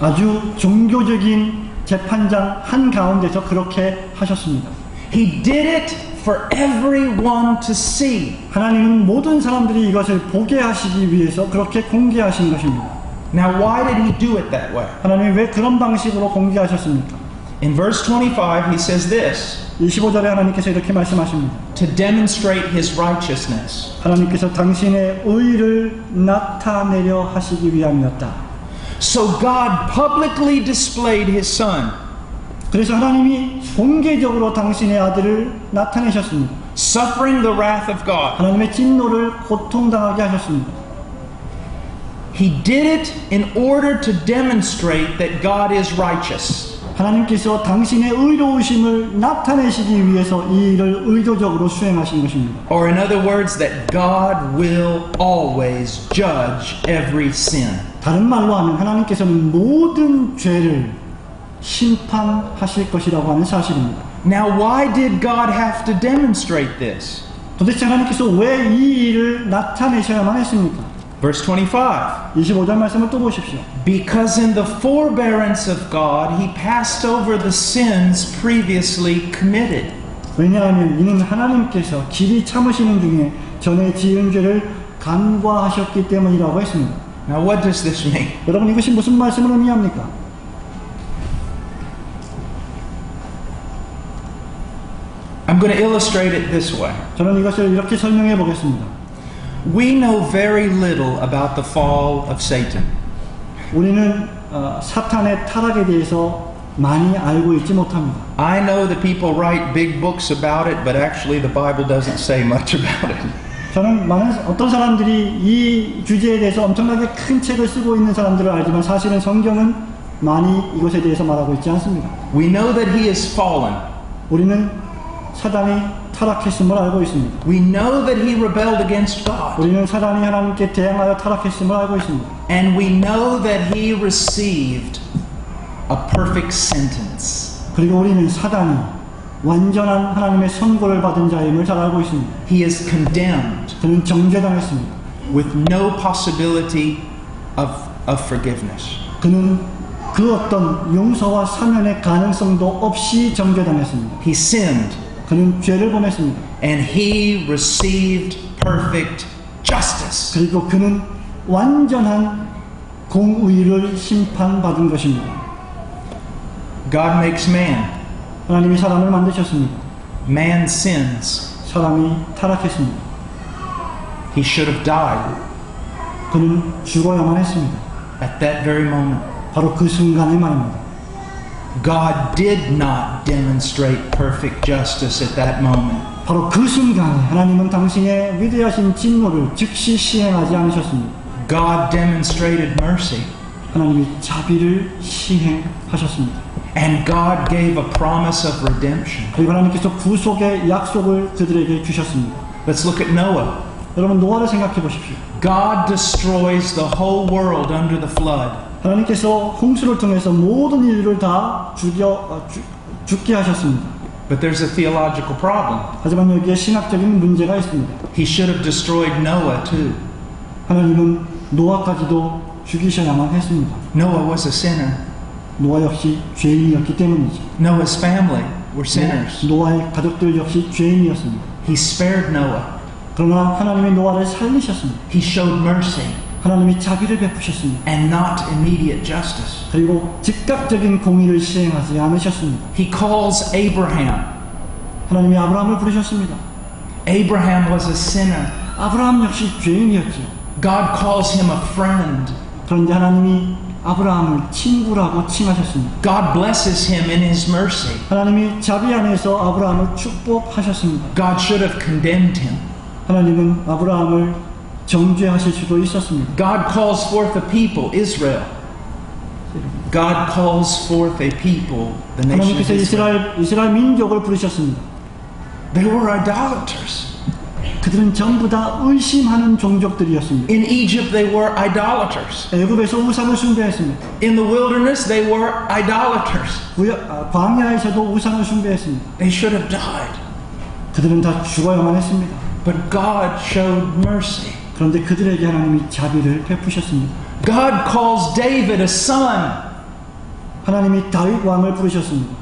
아주 종교적인 재판장 한가운데서 그렇게 하셨습니다. He did it for everyone to see. 하나님은 모든 사람들이 이것을 보게 하시기 위해서 그렇게 공개하신 것입니다. Now, why did he do it that way? 하나님이 왜 그런 방식으로 공개하셨습니까? In verse 25, he says this, 25절에 하나님께서 이렇게 말씀하십니다. to demonstrate his righteousness. 하나님께서 당신의 의를 나타내려 하시기 위함이었다. So God publicly displayed his son, 그래서 하나님이 공개적으로 당신의 아들을 나타내셨습니다. suffering the wrath of God. 하나님의 진노를 고통당하게 하셨습니다. He did it in order to demonstrate that God is righteous. 하나님께서 당신의 의로우심을 나타내시기 위해서 이 일을 의도적으로 수행하신 것입니다. Or in other words, that God will always judge every sin. 다른 말로 하면 하나님께서는 모든 죄를 심판하실 것이라고 하는 사실입니다. Now, why did God have to demonstrate this? 도대체 하나님께서 왜 이 일을 나타내셔야만 했습니까? Verse 25. 25절 말씀을 또 보십시오. Because in the forbearance of God, he passed over the sins previously committed. 왜냐하면 이는 하나님께서 길이 참으시는 중에 전에 지은 죄를 간과하셨기 때문이라고 했습니다. Now, what does this mean? 여러분 이것이 무슨 말씀을 의미합니까? I'm going to illustrate it this way. 저는 이것을 이렇게 설명해 보겠습니다. We know very little about the fall of Satan. 우리는 사탄의 타락에 대해서 많이 알고 있지 못합니다. I know that people write big books about it, but actually the Bible doesn't say much about it. 저는 어떤 사람들이 이 주제에 대해서 엄청나게 큰 책을 쓰고 있는 사람들을 알지만 사실은 성경은 많이 이것에 대해서 말하고 있지 않습니다. We know that he is fallen. 우리는 사단이 타락했음을 알고 있습니다. We know that he rebelled against God. 우리는 사단이 하나님께 대항하여 타락했음을 알고 있습니다. And we know that he received a perfect sentence. 그리고 우리는 사단이 완전한 하나님의 선고를 받은 자임을 잘 알고 있습니다. He is condemned 그는 정죄당했습니다. with no possibility of forgiveness. 그는 그 어떤 용서와 사면의 가능성도 없이 정죄당했습니다. He sinned. 그는 죄를 범했습니다. And he received perfect justice. 그리고 그는 완전한 공의를 심판받은 것입니다. God makes man. 하나님이 사람을 만드셨습니다. Man sins. 사람이 타락했습니다. He should have died 그는 죽어야만 했습니다. at that very moment. 바로 그 순간에 말입니다. God did not demonstrate perfect justice at that moment. 바로 그 순간에 하나님은 당신의 위대하신 진노를 즉시 시행하지 않으셨습니다. God demonstrated mercy. 하나님이 자비를 시행하셨습니다. And God gave a promise of redemption. 그리고 하나님께서 구속의 약속을 그들에게 주셨습니다. Let's look at Noah. 여러분 노아를 생각해 보십시오. God destroys the whole world under the flood. 하나님께서 홍수를 통해서 모든 인류를 다 죽게 하셨습니다. But there's a theological problem. 하지만 여기에 신학적인 문제가 있습니다. He should have destroyed Noah too. 하나님은 노아까지도 죽이셔야만 했습니다. Noah was a sinner. 노아 역시 죄인이었기 때문이죠. Noah's family were sinners. 노아의 가족들 역시 죄인이었습니다. He spared Noah. 그러나 하나님이 노아를 살리셨습니다. He showed mercy 하나님이 자비를 베푸셨습니다. and not immediate justice. 그리고 즉각적인 공의를 시행하지 않으셨습니다. He calls Abraham. 하나님이 아브라함을 부르셨습니다. Abraham was a sinner. 아브라함 역시 죄인이었죠. God calls him a friend. 그런데 하나님이 아브라함을 친구라고 칭하셨습니다. God blesses him in his mercy. 하나님이 자비 안에서 아브라함을 축복하셨습니다. God should have condemned him. 하나님은 아브라함을 정죄하실 수도 있었습니다. God calls forth a people, Israel. God calls forth a people, the nation of 하나님께서 Israel. 이스라엘 민족을 부르셨습니다. They were idolaters. 그들은 전부 다 의심하는 종족들이었습니다. In Egypt, they were idolaters. 애굽에서 우상을 숭배했습니다. In the wilderness, they were idolaters. 광야에서도 우상을 숭배했습니다. They should have died. 그들은 다 죽어야만 했습니다. But God showed mercy. 그런데 그들에게 하나님이 자비를 베푸셨습니다. God calls David a son. 하나님이 다윗 왕을 부르셨습니다.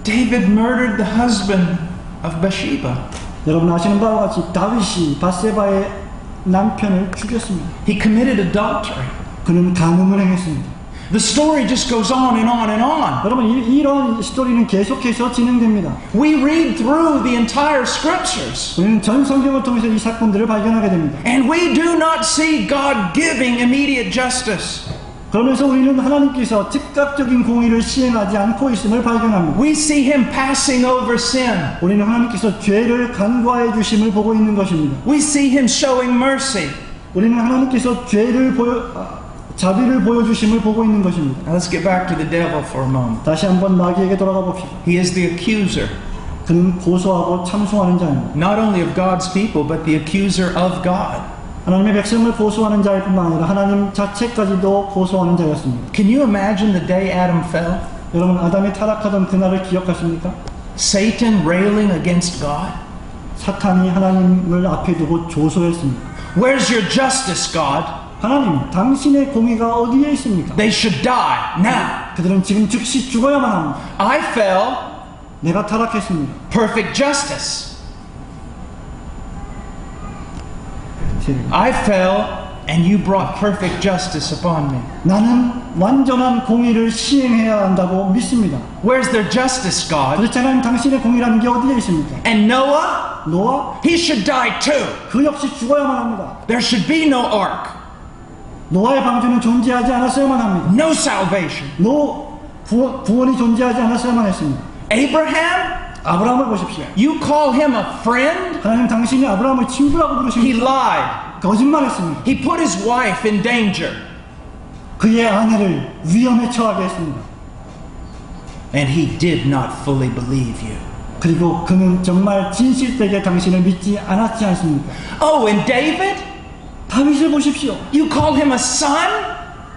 David murdered the husband of Bathsheba. 여러분 아시는 바와 같이 다윗이 바세바의 남편을 죽였습니다. He committed adultery. 그는 간음을 행했습니다. The story just goes on and on and on. 여러분 이런 스토리는 계속해서 진행됩니다. We read through the entire scriptures. 우리는 전 성경을 통해서 이 사건들을 발견하게 됩니다. And we do not see God giving immediate justice. 그러면서 우리는 하나님께서 즉각적인 공의를 시행하지 않고 있음을 발견합니다. We see Him passing over sin. 우리는 하나님께서 죄를 간과해 주심을 보고 있는 것입니다. We see Him showing mercy. 우리는 하나님께서 자비를 보여주심을 보고 있는 것입니다. Now let's get back to the devil for a moment. 다시 한번 마귀에게 돌아가 봅시다. He is the accuser, 그는 고소하고 참소하는 자입니다. not only of God's people, but the accuser of God. 하나님의 백성을 고소하는 자일 뿐만 아니라 하나님 자체까지도 고소하는 자였습니다. Can you imagine the day Adam fell? 여러분 아담이 타락하던 그날을 기억하십니까? Satan railing against God? 사탄이 하나님을 앞에 두고 조소했습니다. Where's your justice, God? 하나님, 당신의 공의가 어디에 있습니까? They should die now. 그들은 지금 즉시 죽어야만 합니다. I fell. 내가 타락했습니다. Perfect justice. I fell and you brought perfect justice upon me. 나는 완전한 공의를 시행해야 한다고 믿습니다. Where's their justice, God? 도대체 하나님 당신의 공의라는 게 어디에 있습니까? And Noah? 노아? He should die too. 그 역시 죽어야만 합니다. There should be no ark. 노아의 방주는 존재하지 않았어야만 합니다. No salvation. 구원이 존재하지 않았어야만 했습니다. Abraham? 아브라함을 보십시오. You call him a friend? 하나님 당신이 아브라함을 친구라고 He 부르십니다. lied. 거짓말했습니다. He put his wife in danger. 그의 아내를 위험에 처하게 했습니다. And he did not fully believe you. 그리고 그는 정말 진실되게 당신을 믿지 않았지 않습니까? Oh, and David? 다윗을 보십시오. You call him a son?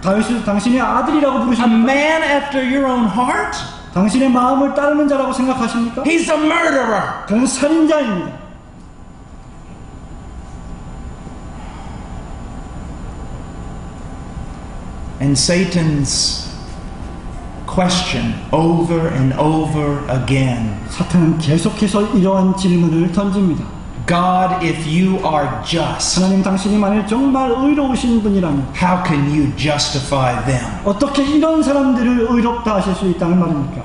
다윗을 당신의 아들이라고 A 부르십니까? man after your own heart? 당신의 마음을 따르는 자라고 생각하십니까? He's a murderer. 그는 살인자입니다. And Satan's question over and over again. 사탄은 계속해서 이러한 질문을 던집니다. God, if you are just, 하나님 당신이 만일 정말 의로우신 분이라면 how can you justify them? 어떻게 이런 사람들을 의롭다 하실 수 있다는 말입니까?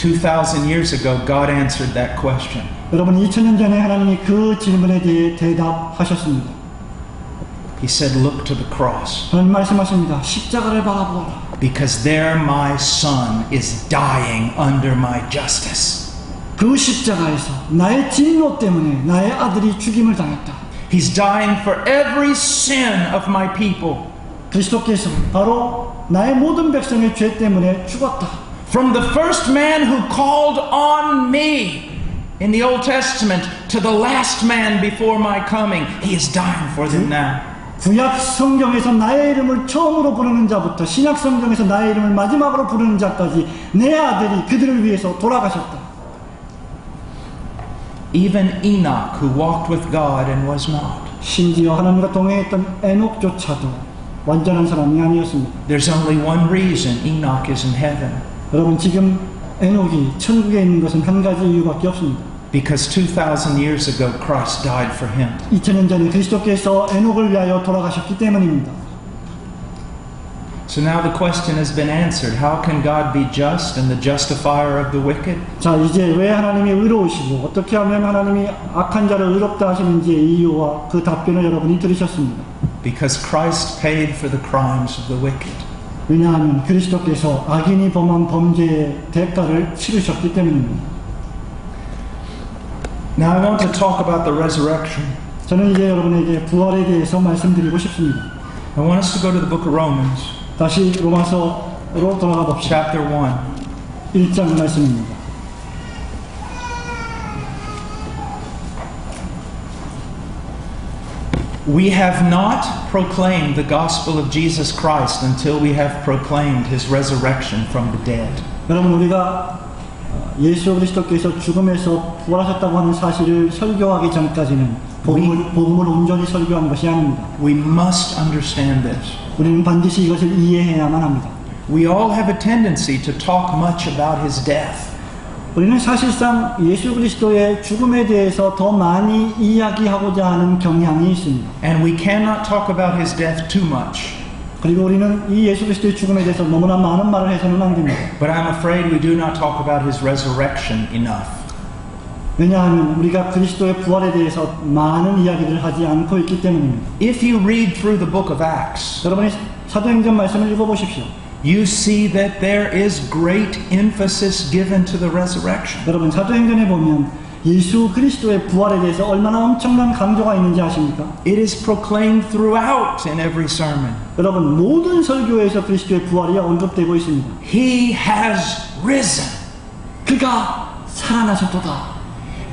2,000 years ago, God answered that question. 여러분 2000년 전에 하나님이 그 질문에 대해 대답하셨습니다. He said, look to the cross. 하나님 말씀하십니다. 십자가를 바라보아라. Because there my son is dying under my justice. 그 십자가에서 나의 진노 때문에 나의 아들이 죽임을 당했다. He's dying for every sin of my people. 그리스도께서 바로 나의 모든 백성의 죄 때문에 죽었다. From the first man who called on me in the Old Testament to the last man before my coming, he is dying for them now. 구약 성경에서 나의 이름을 처음으로 부르는 자부터 신약 성경에서 나의 이름을 마지막으로 부르는 자까지 내 아들이 그들을 위해서 돌아가셨다. Even Enoch, who walked with God and was not. 심지어 하나님과 동행했던 에녹조차도 완전한 사람이 아니었습니다. There's only one reason Enoch is in heaven. 여러분 지금 에녹이 천국에 있는 것은 한 가지 이유밖에 없습니다. Because 2,000 years ago Christ died for him. 2000년 전에 그리스도께서 에녹을 위하여 돌아가셨기 때문입니다. So now the question has been answered. How can God be just and the justifier of the wicked? 자, 이제 왜 하나님이 의로우시고 어떻게 하면 하나님이 악한 자를 의롭다 하시는지의 이유와 그 답변을 여러분이 들으셨습니다. Because Christ paid for the crimes of the wicked. 왜냐하면 그리스도께서 악인이 범한 범죄의 대가를 치르셨기 때문입니다. Now I want to talk about the resurrection. 저는 이제 여러분에게 부활에 대해서 말씀드리고 싶습니다. I want us to go to the book of Romans, 다시 로마서로 돌아가 봅시다. chapter 1. 1장 말씀입니다. We have not proclaimed the gospel of Jesus Christ until we have proclaimed his resurrection from the dead. 여러분 우리가 예수 그리스도께서 죽음에서 부활하셨다고 하는 사실을 설교하기 전까지는 복음을 온전히 설교하는 것이 아닙니다. We must understand this. 우리는 반드시 이것을 이해해야만 합니다. We all have a tendency to talk much about his death. 우리는 사실상 예수 그리스도의 죽음에 대해서 더 많이 이야기하고자 하는 경향이 있습니다. And we cannot talk about his death too much. 그리고 우리는 이 예수 그리스도의 죽음에 대해서 너무나 많은 말을 해서는 안 됩니다. But I'm afraid we do not talk about his resurrection enough. 왜냐하면 우리가 그리스도의 부활에 대해서 많은 이야기를 하지 않고 있기 때문입니다. If you read through the book of Acts, 여러분이 사도행전 말씀을 읽어보십시오. you see that there is great emphasis given to the resurrection. 여러분 사도행전에 보면 예수 그리스도의 부활에 대해서 얼마나 엄청난 강조가 있는지 아십니까? It is proclaimed throughout in every sermon. 여러분 모든 설교에서 그리스도의 부활이 언급되고 있습니다. He has risen. 그가 살아나셨도다.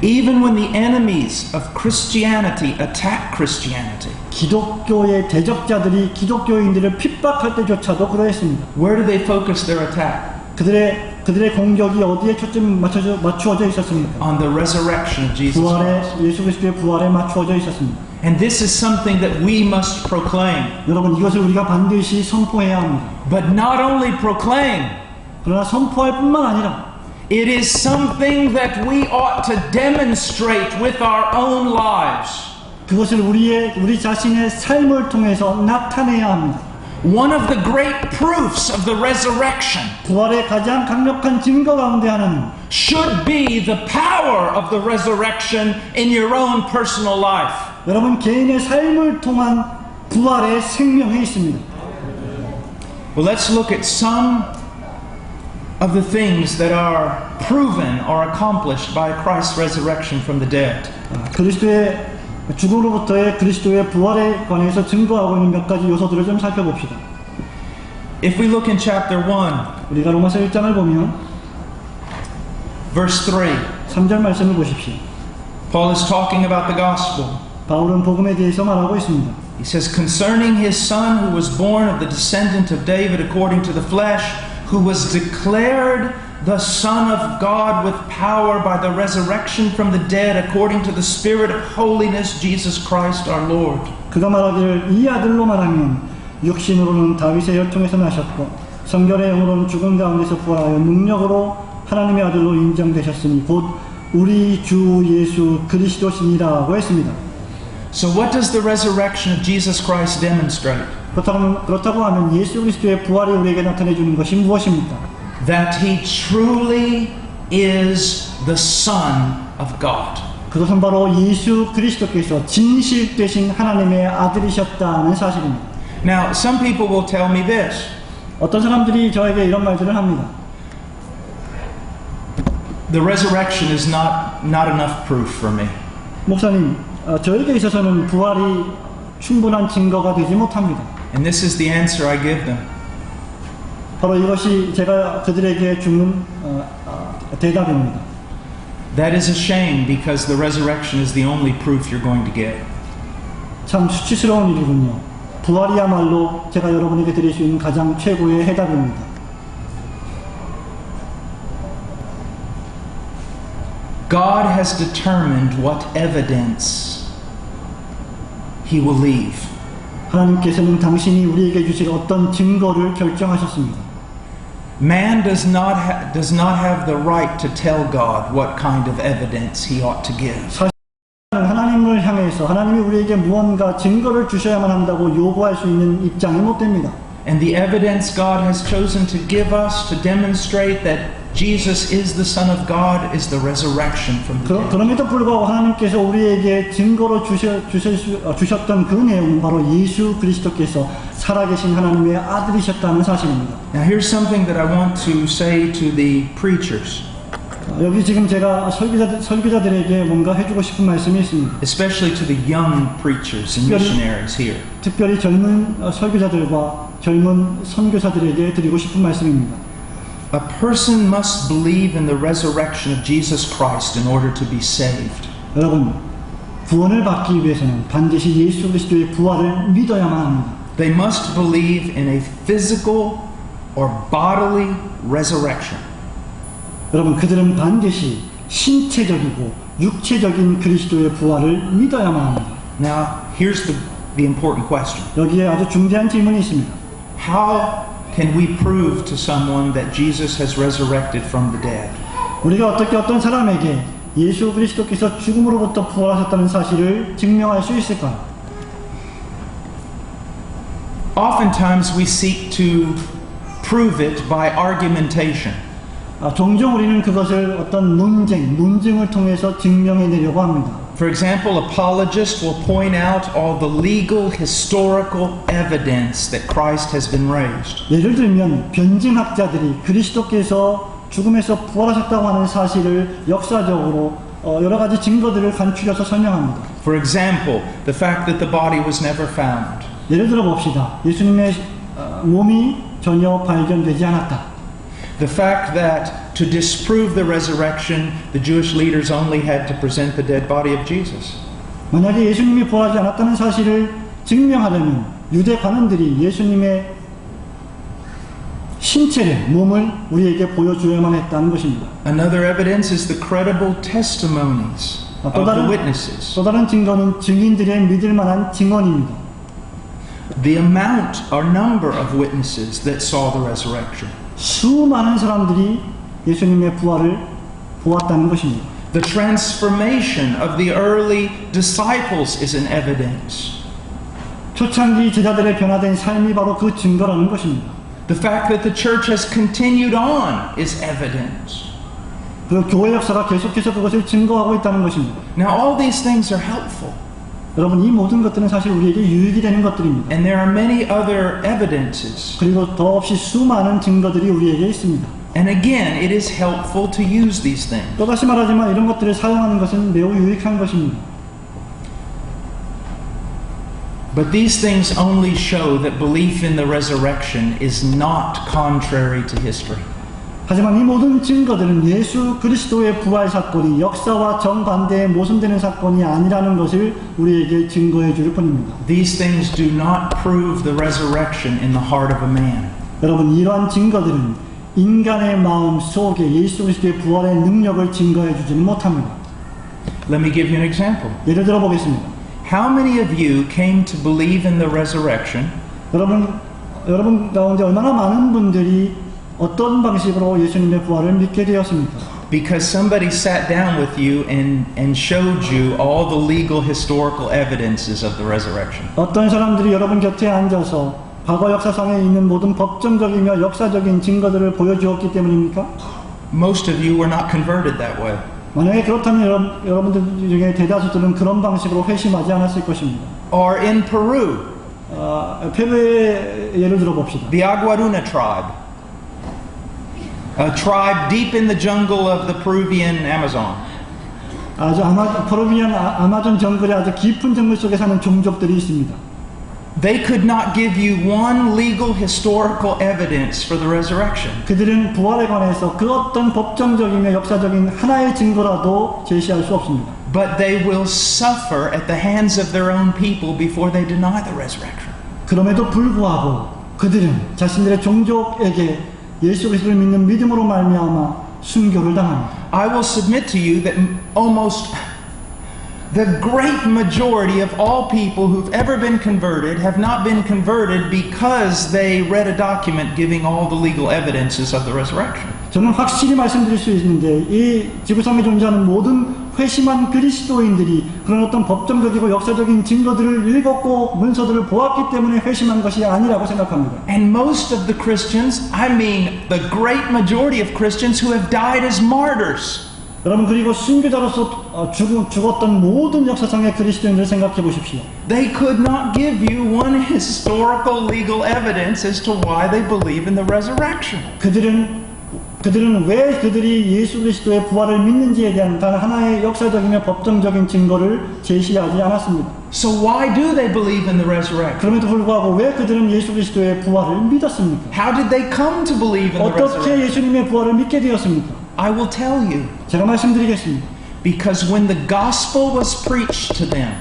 Even when the enemies of Christianity attack Christianity, 기독교의 대적자들이 기독교인들을 핍박할 때조차도 그러했습니다. where do they focus their attack? 그들의 공격이 어디에 초점 맞추어져 있었습니까? On the resurrection of Jesus 부활에 Christ. 예수 그리스도의 부활에 맞추어져 있었습니다. And this is something that we must proclaim. 여러분 이것을 우리가 반드시 선포해야 합니다. But not only proclaim, 그러나 선포할 뿐만 아니라 it is something that we ought to demonstrate with our own lives. 그것을 우리 자신의 삶을 통해서 나타내야 합니다. One of the great proofs of the resurrection 부활의 가장 강력한 증거 가운데 하나는 should be the power of the resurrection in your own personal life. 여러분 개인의 삶을 통한 부활의 생명이 있습니다. Well, let's look at some of the things that are proven or accomplished by Christ's resurrection from the dead. 그리스도의 죽음으로부터의 그리스도의 부활에 관해서 증거하고 있는 몇 가지 요소들을 좀 살펴봅시다. If we look in chapter 1, 우리가 로마서 1장을 보면 verse 3, 3절 말씀을 보십시오. Paul is talking about the gospel. 바울은 복음에 대해서 말하고 있습니다. He says, concerning his son who was born of the descendant of David according to the flesh, who was declared the Son of God with power by the resurrection from the dead according to the Spirit of holiness, Jesus Christ our Lord. 그가 말하기를 이 아들로 말하면 육신으로는 다윗의 혈통에서 나셨고 성결의 영으로는 죽은 가운데서 부활하여 능력으로 하나님의 아들로 인정되셨으니 곧 우리 주 예수 그리스도시니라고 했습니다. So what does the resurrection of Jesus Christ demonstrate? 그렇다고 하면 예수 그리스도의 부활이 우리에게 나타내 주는 것이 무엇입니까? That he truly is the Son of God. 그것은 바로 예수 그리스도께서 진실되신 하나님의 아들이셨다는 사실입니다. Now, some people will tell me this. 어떤 사람들이 저에게 이런 말들을 합니다. The resurrection is not enough proof for me. 목사님, 저에게 있어서는 부활이 충분한 증거가 되지 못합니다. And this is the answer I give them. 바로 이것이 제가 그들에게 주는 대답입니다. That is a shame because the resurrection is the only proof you're going to get. 참 수치스러운 일이군요. 부활이야말로 제가 여러분에게 드릴 수 있는 가장 최고의 해답입니다. God has determined what evidence He will leave. 하나님께서는 당신이 우리에게 주실 어떤 증거를 결정하셨습니다. Man does not have the right to tell God what kind of evidence He ought to give. 하나님을 향해서 하나님이 우리에게 무언가 증거를 주셔야만 한다고 요구할 수 있는 입장이 못 됩니다. And the evidence God has chosen to give us to demonstrate that Jesus is the Son of God is the resurrection from the dead. 그럼에도 불구하고 하나님께서 우리에게 증거로 주셨던 그 내용은 바로 예수 그리스도께서 살아계신 하나님의 아들이셨다는 사실입니다. Now here's something that I want to say to the preachers. 여기 지금 제가 설교자들에게 뭔가 해주고 싶은 말씀이 있습니다. Especially to the young preachers and missionaries here. 특별히 젊은 설교자들과 젊은 선교사들에게 드리고 싶은 말씀입니다. A person must believe in the resurrection of Jesus Christ in order to be saved. 여러분, 구원을 받기 위해서는 반드시 예수 그리스도의 부활을 믿어야만 합니다. They must believe in a physical or bodily resurrection. 여러분, 그들은 반드시 신체적이고 육체적인 그리스도의 부활을 믿어야만 합니다. Now, here's the important question. 여기에 아주 중대한 질문이 있습니다. How can we prove to someone that Jesus has resurrected from the dead? 우리가 어떻게 어떤 사람에게 예수 그리스도께서 죽음으로부터 부활하셨다는 사실을 증명할 수 있을까요? Oftentimes we seek to prove it by argumentation. 종종 우리는 그것을 어떤 논증을 통해서 증명해내려고 합니다. For example, apologists will point out all the legal, historical evidence that Christ has been raised. 예를 들면 변증학자들이 그리스도께서 죽음에서 부활하셨다고 하는 사실을 역사적으로 여러 가지 증거들을 간추려서 설명합니다. For example, the fact that the body was never found. 예를 들어 봅시다. 예수님의 몸이 전혀 발견되지 않았다. The fact that to disprove the resurrection, the Jewish leaders only had to present the dead body of Jesus. 만약에 예수님이 부활하지 않았다는 사실을 증명하려면 유대 관원들이 예수님의 신체를, 몸을 우리에게 보여주어야만 했다는 것입니다. Another evidence is the credible testimonies of the witnesses. 또 다른 증거는 증인들의 믿을 만한 증언입니다. The amount or number of witnesses that saw the resurrection. 수많은 사람들이 예수님의 부활을 보았다는 것입니다. The transformation of the early disciples is an evidence. 초창기 제자들의 변화된 삶이 바로 그 증거라는 것입니다. The fact that the church has continued on is evidence. 그 교회 역사가 계속해서 그것을 증거하고 있다는 것입니다. Now all these things are helpful. 여러분, 이 모든 것들은 사실 우리에게 유익이 되는 것들입니다. And there are many other evidences. 그리고 더없이 수많은 증거들이 우리에게 있습니다. And again, it is helpful to use these things. 또다시 말하지만 이런 것들을 사용하는 것은 매우 유익한 것입니다. But these things only show that belief in the resurrection is not contrary to history. 하지만 이 모든 증거들은 예수 그리스도의 부활 사건이 역사와 정반대에 모순되는 사건이 아니라는 것을 우리에게 증거해 줄 뿐입니다. These things do not prove the resurrection in the heart of a man. 여러분, 이러한 증거들은 인간의 마음 속에 예수 그리스도의 부활의 능력을 증거해 주지는 못합니다. Let me give you an example. 예를 들어 보겠습니다. How many of you came to believe in the resurrection 여러분 가운데 얼마나 많은 분들이 어떤 방식으로 예수님의 부활을 믿게 되었습니까? because somebody sat down with you and showed you all the legal historical evidences of the resurrection? 어떤 사람들이 여러분 곁에 앉아서 과거 역사상에 있는 모든 법정적이며 역사적인 증거들을 보여주었기 때문입니까? Most of you were not converted that way. 만약에 그렇다면 여러분들 중에 대다수들은 그런 방식으로 회심하지 않았을 것입니다. Or in Peru, 페루의 예를 들어 봅시다. the Aguaruna tribe, a tribe deep in the jungle of the Peruvian Amazon. 아주 페루비안 아마존 정글의 아주 깊은 정글 속에 사는 종족들이 있습니다. They could not give you one legal historical evidence for the resurrection. 그들은 부활에 관해서 그 어떤 법정적이며 역사적인 하나의 증거라도 제시할 수 없습니다. But they will suffer at the hands of their own people before they deny the resurrection. 그럼에도 불구하고 그들은 자신들의 종족에게 예수 그리스도를 믿는 믿음으로 말미암아 순교를 당합니다. I will submit to you that almost the great majority of all people who've ever been converted have not been converted because they read a document giving all the legal evidences of the resurrection. 저는 확실히 말씀드릴 수 있는데 이 지구상에 존재하는 모든 회심한 그리스도인들이 그런 어떤 법정적이고 역사적인 증거들을 읽었고 문서들을 보았기 때문에 회심한 것이 아니라고 생각합니다. And most of the Christians, I mean the great majority of Christians who have died as martyrs. 여러분 그리고 순교자로서 죽었던 모든 역사상의 그리스도인들을 생각해 보십시오. They could not give you one historical legal evidence as to why they believe in the resurrection. 그들은 왜 그들이 예수 그리스도의 부활을 믿는지에 대한 단 하나의 역사적이며 법정적인 증거를 제시하지 않았습니다. So why do they believe in the resurrection? 그럼에도 불구하고 왜 그들은 예수 그리스도의 부활을 믿었습니까? How did they come to believe in the 어떻게 resurrection? 예수님의 부활을 믿게 되었습니까? I will tell you. 제가 말씀드리겠습니다. Because when the gospel was preached to them,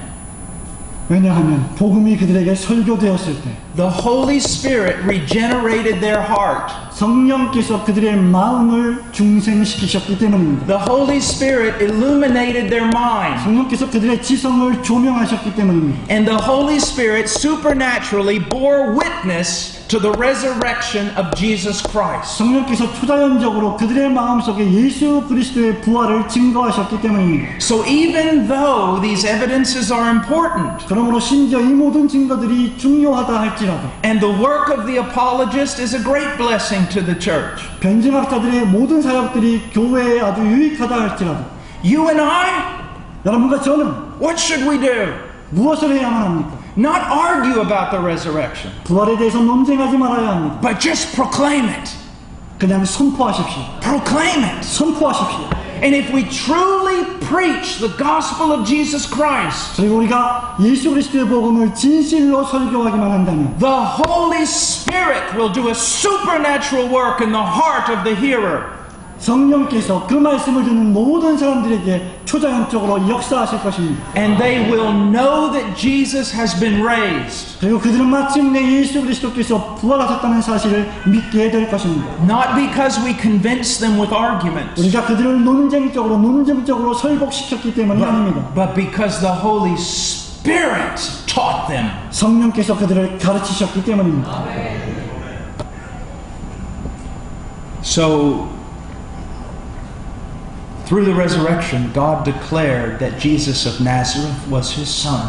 왜냐하면 복음이 그들에게 설교되었을 때 the Holy Spirit regenerated their heart. 성령께서 그들의 마음을 중생시키셨기 때문입니다. The Holy Spirit illuminated their mind. 성령께서 그들의 지성을 조명하셨기 때문입니다. And the Holy Spirit supernaturally bore witness to the resurrection of Jesus Christ. 성령께서 초자연적으로 그들의 마음속에 예수 그리스도의 부활을 증거하셨기 때문입니다. So even though these evidences are important, 그러므로 심지어 이 모든 증거들이 중요하다 할지라도 and the work of the apologist is a great blessing to the church, 변증학자들의 모든 사역들이 교회에 아주 유익하다 할지라도 you and I, 여러분과 저는 what should we do? 무엇을 해야만 합니까? Not argue about the resurrection, 부활에 대해서 논쟁하지 말아야 합니다. but just proclaim it. 그냥 선포하십시오. Proclaim it. 선포하십시오. And if we truly preach the gospel of Jesus Christ, 그리고 우리가 예수 그리스도의 복음을 진실로 설교하기만 한다면 the Holy Spirit will do a supernatural work in the heart of the hearer. 성령께서 그 말씀을 듣는 모든 사람들에게 초자연적으로 역사하실 것입니다. And they will know that Jesus has been raised. 그리고 그들은 마침내 예수 그리스도께서 부활하셨다는 사실을 믿게 될 것입니다. Not because we convince them with arguments, 우리가 그들을 논증적으로 설복시켰기 때문이 아닙니다. but because the Holy Spirit taught them. 성령께서 그들을 가르치셨기 때문입니다. So, through the resurrection, God declared that Jesus of Nazareth was his son.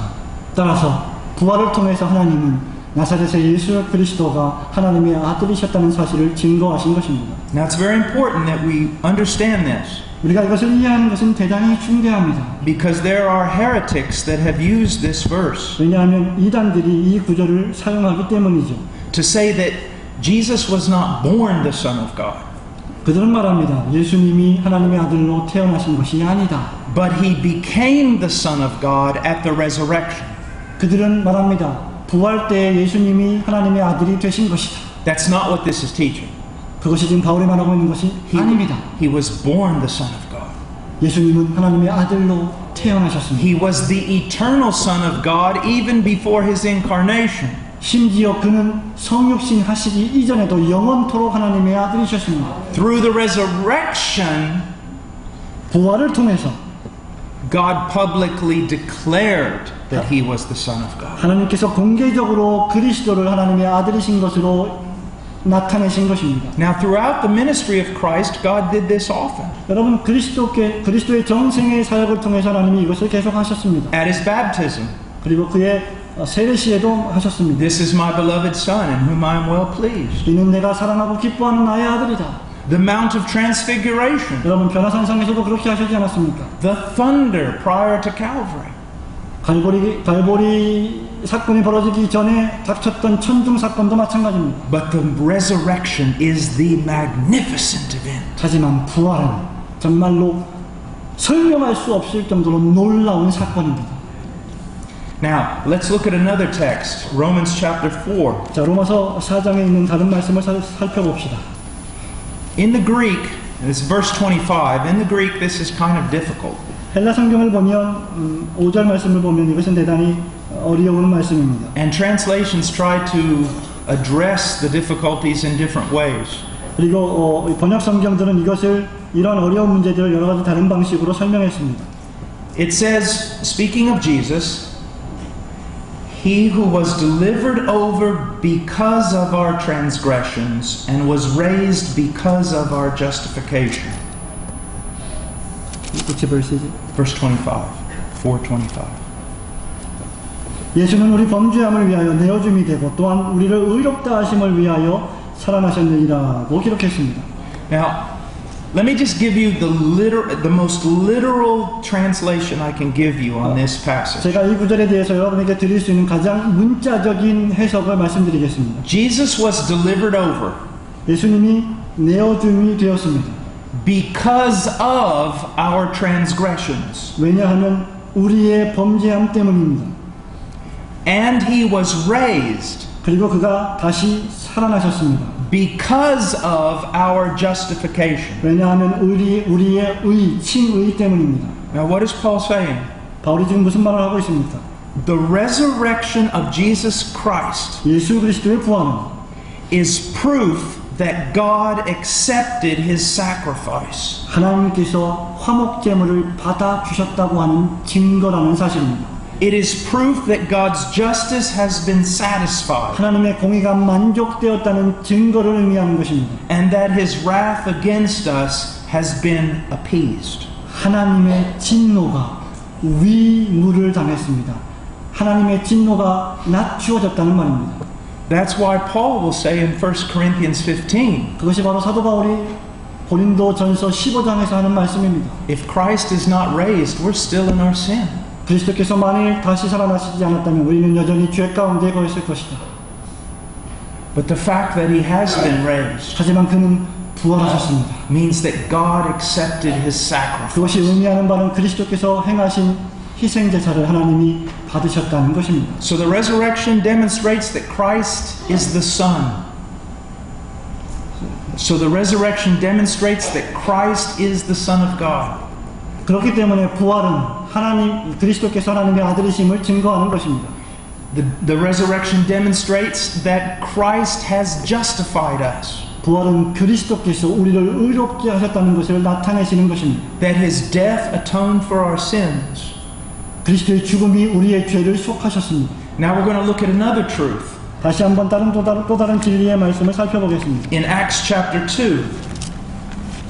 따라서 부활을 통해서 하나님은 나사렛의 예수 그리스도가 하나님의 아들이셨다는 사실을 증거하신 것입니다. Now it's very important that we understand this, 우리가 이것을 이해하는 것은 대단히 중요합니다. because there are heretics that have used this verse 왜냐하면 이단들이 이 구절을 사용하기 때문이죠. to say that Jesus was not born the Son of God, 그들은 말합니다. 예수님이 하나님의 아들로 태어나신 것이 아니다. but he became the Son of God at the resurrection. 그들은 말합니다. 부활 때 예수님이 하나님의 아들이 되신 것이다. That's not what this is teaching. 그것이 지금 바울이 말하고 있는 것이 아닙니다. He was born the Son of God. 예수님은 하나님의 아들로 태어나셨습니다. He was the eternal Son of God even before his incarnation. 심지어 그는 성육신 하시기 이전에도 영원토록 하나님의 아들이셨습니다. Through the resurrection, 부활을 통해서 God publicly declared that he was the Son of God. 하나님께서 공개적으로 그리스도를 하나님의 아들이신 것으로 나타내신 것입니다. Now, throughout the ministry of Christ, God did this often. 여러분 그리스도의 정생의 사역을 통해서 하나님이 이것을 계속 하셨습니다. At his baptism, 그리고 그의 세례 시에도 하셨습니다. this is my beloved Son in whom I am well pleased. 이는 내가 사랑하고 기뻐하는 나의 아들이다. The Mount of Transfiguration. 여러분 변화산상에서도 그렇게 하시지 않았습니까? The thunder prior to Calvary. 갈보리 사건이 벌어지기 전에 닥쳤던 천둥 사건도 마찬가지입니다. But the resurrection is the magnificent event. 하지만 부활은 정말로 설명할 수 없을 정도로 놀라운 사건입니다. Now, let's look at another text, Romans chapter 4. 자, 로마서 4장에 있는 다른 말씀을 살펴봅시다. In the Greek, this is verse 25. In the Greek, this is kind of difficult. 헬라 성경을 보면 5절 말씀을 보면 이것은 대단히 어려운 말씀입니다. And translations try to address the difficulties in different ways. 그리고 번역 성경들은 이것을 이런 어려운 문제들을 여러 가지 다른 방식으로 설명했습니다. It says, speaking of Jesus, He who was delivered over because of our transgressions and was raised because of our justification. Which verse is it? Verse 25, 4:25. 예수는 우리 범죄함을 위하여 내어줌이 되고 또한 우리를 의롭다 하심을 위하여 살아나셨느니라고 기록했습니다. Now, let me just give you the most literal translation I can give you on this passage. 제가 이 구절에 대해서 여러분에게 드릴 수 있는 가장 문자적인 해석을 말씀드리겠습니다. Jesus was delivered over 예수님이 내어줌이 되었습니다. because of our transgressions. 왜냐하면 우리의 범죄함 때문입니다. And He was raised 그리고 그가 다시 살아나셨습니다. because of our justification. 왜냐하면 우리의 칭의 때문입니다. Now, what is Paul saying? 바울이 지금 무슨 말을 하고 있습니까? The resurrection of Jesus Christ 예수 그리스도의 부활은 is proof that God accepted His sacrifice. 하나님께서 화목 제물을 받아 주셨다고 하는 증거라는 사실입니다. It is proof that God's justice has been satisfied 하나님의 공의가 만족되었다는 증거를 의미하는 것입니다. and that His wrath against us has been appeased. 하나님의 진노가 위무를 당했습니다. 하나님의 진노가 낮추어졌다는 말입니다. That's why Paul will say in 1 Corinthians 15, 그것이 바로 사도 바울이 고린도전서 15장에서 하는 말씀입니다. if Christ is not raised, we're still in our sin. 그리스도께서 만일 다시 살아나시지 않았다면 우리는 여전히 죄 가운데 거했을 것이다. But the fact that He has been raised 하지만 그는 부활하셨습니다. means that God accepted His sacrifice. 그것이 의미하는 바는 그리스도께서 행하신 희생 제사를 하나님이 받으셨다는 것입니다. So the resurrection demonstrates that Christ is the Son. So the resurrection demonstrates that Christ is the Son of God. 그렇기 때문에 부활은 그리스도께서 하나님의 아들이심을 증거하는 것입니다. The resurrection demonstrates that Christ has justified us. 부활은 그리스도께서 우리를 의롭게 하셨다는 것을 나타내시는 것입니다. That His death atoned for our sins. 그리스도의 죽음이 우리의 죄를 속하셨습니다. Now we're going to look at another truth. 다시 한번 또 다른 진리의 말씀을 살펴보겠습니다. In Acts chapter 2,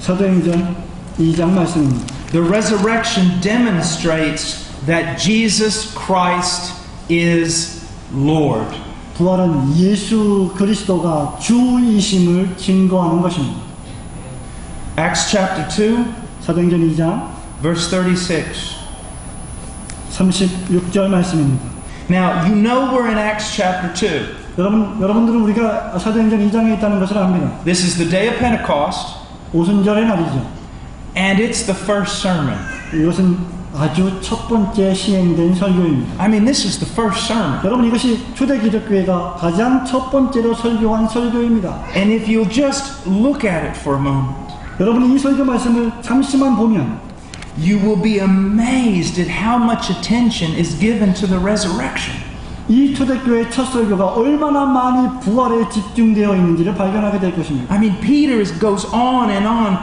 사도행전 2장 말씀입니다. the resurrection demonstrates that Jesus Christ is Lord. 부활은 예수 그리스도가 주이심을 증거하는 것입니다. Acts chapter 2, 사도행전 2장 verse 36. 36절 말씀입니다. Now, you know we're in Acts chapter 2. 여러분들은 우리가 사도행전 2장에 있다는 것을 압니다. This is the day of Pentecost, 오순절의 날이죠. and it's the first sermon. 이것은 아주 첫 번째 시행된 설교입니다. I mean, this is the first sermon. 여러분 이것이 초대 기독교회가 가장 첫 번째로 설교한 설교입니다. And if you'll just look at it for a moment, 여러분이 이 설교 말씀을 잠시만 보면 you will be amazed at how much attention is given to the resurrection. 이 초대교회의 첫 설교가 얼마나 많이 부활에 집중되어 있는지를 발견하게 될 것입니다. I mean, Peter goes on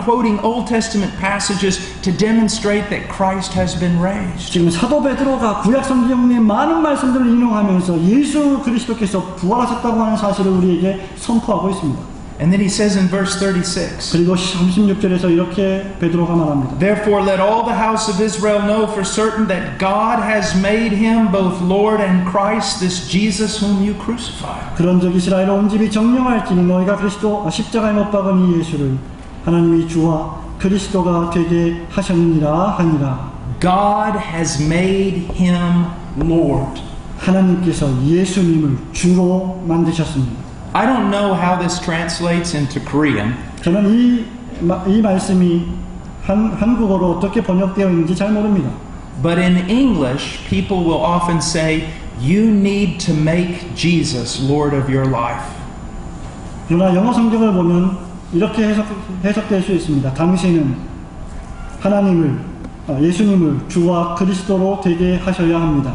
quoting Old Testament passages to demonstrate that Christ has been raised. 지금 사도 베드로가 구약 성경의 많은 말씀들을 인용하면서 예수 그리스도께서 부활하셨다고 하는 사실을 우리에게 선포하고 있습니다. And then he says in verse 36, 그리고 36절에서 이렇게 베드로가 말합니다. Therefore let all the house of Israel know for certain that God has made him both Lord and Christ, this Jesus whom you crucified. 그런즉 이스라엘 온 집이 정령할지니 너희가 십자가에 못 박은 이 예수를 하나님이 주와 그리스도가 되게 하셨느니라 하니라. God has made him Lord. 하나님께서 예수님을 주로 만드셨습니다. I don't know how this translates into Korean, 저는 이 말씀이 한국어로 어떻게 번역되어 있는지 잘 모릅니다. but in English, people will often say, you need to make Jesus Lord of your life. 그러나 영어 성경을 보면 이렇게 해석될 수 있습니다. 당신은 예수님을 주와 그리스도로 되게 하셔야 합니다.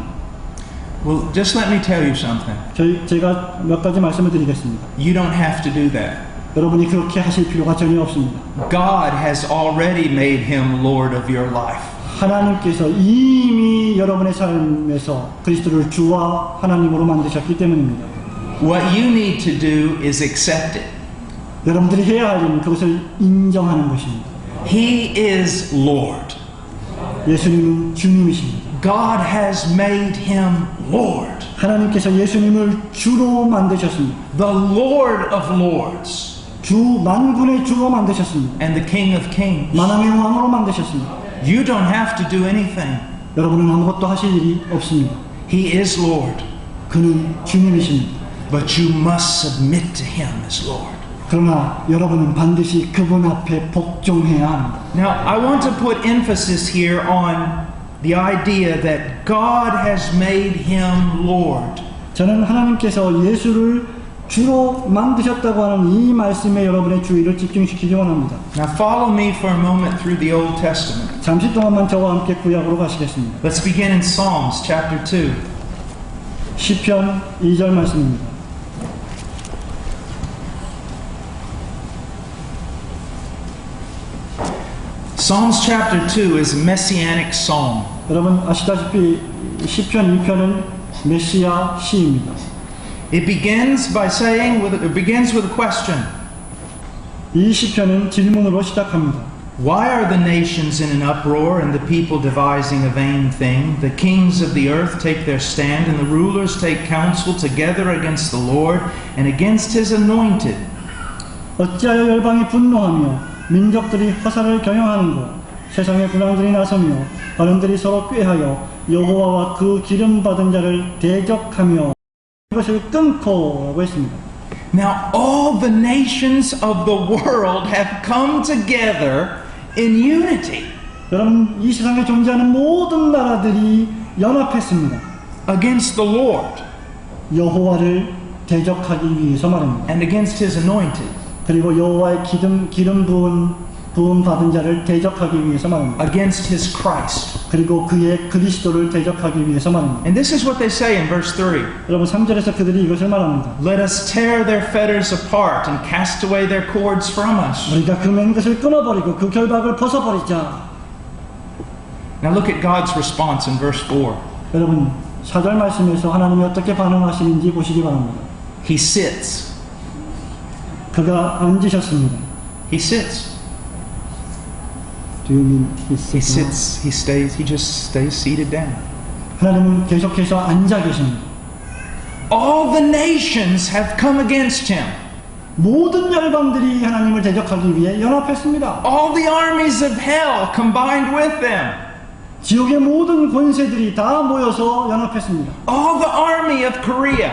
Well, just let me tell you something. 제가 몇 가지 말씀을 드리겠습니다. You don't have to do that. 여러분이 그렇게 하실 필요가 전혀 없습니다. God has already made him Lord of your life. 하나님께서 이미 여러분의 삶에서 그리스도를 주와 하나님으로 만드셨기 때문입니다. What you need to do is accept it. 여러분들이 해야 할 일은 그것을 인정하는 것입니다. He is Lord. 예수님은 주님이십니다. God has made him Lord. 하나님께서 예수님을 주로 만드셨습니다. The Lord of Lords. 주 만군의 주로 만드셨습니다. And the King of Kings. 만왕의 왕으로 만드셨습니다. You don't have to do anything. 여러분은 아무것도 하실 일이 없습니다. He is Lord. 그는 주님이십니다. But you must submit to him as Lord. 그러나 여러분은 반드시 그분 앞에 복종해야 합니다. Now, I want to put emphasis here on the idea that God has made him Lord. 저는 하나님께서 예수를 주로 만드셨다고 하는 이 말씀에 여러분의 주의를 집중시키기 원합니다. Now, follow me for a moment through the Old Testament. 잠시 동안만 저와 함께 구약으로 가시겠습니다. Let's begin in Psalms chapter 2. 시편 2절 말씀입니다. Psalms chapter 2 is a messianic psalm. 여러분 아시다시피 시편 2편은 메시아 시입니다. It begins with a question. 이 시편은 질문으로 시작합니다. Why are the nations in an uproar and the people devising a vain thing? The kings of the earth take their stand and the rulers take counsel together against the Lord and against his anointed. 어찌하여 열방이 분노하며 민족들이 화살을 겨냥하는고 세상의 군왕들이 나서며 어른들이 서로 꾀하여 여호와와 그 기름 받은 자를 대적하며 이것을 끊고 라고 했습니다. Now all the nations of the world have come together in unity 여러분 이 세상에 존재하는 모든 나라들이 연합했습니다. against the Lord 여호와를 대적하기 위해서 말입니다. and against his anointed. 그리고 여호와의 기름 부음 받은 자를 대적하기 위해서 말입니다. against his Christ. 그리고 그의 그리스도를 대적하기 위해서 말입니다. And this is what they say in verse 3. 여러분 3절에서 그들이 이것을 말합니다. Let us tear their fetters apart and cast away their cords from us. 우리가 그 맹것을 끊어버리고 그 결박을 벗어버리자. Now look at God's response in verse 4. 여러분 4절 말씀에서 하나님이 어떻게 반응하시는지 보시기 바랍니다. He sits. 그가 앉으셨습니다. He sits. Do you mean He sits. He just stays seated down. 하나님은 계속해서 앉아 계십니다. All the nations have come against him. 모든 열방들이 하나님을 대적하기 위해 연합했습니다. All the armies of hell combined with them. 지옥의 모든 권세들이 다 모여서 연합했습니다. All the army of Korea.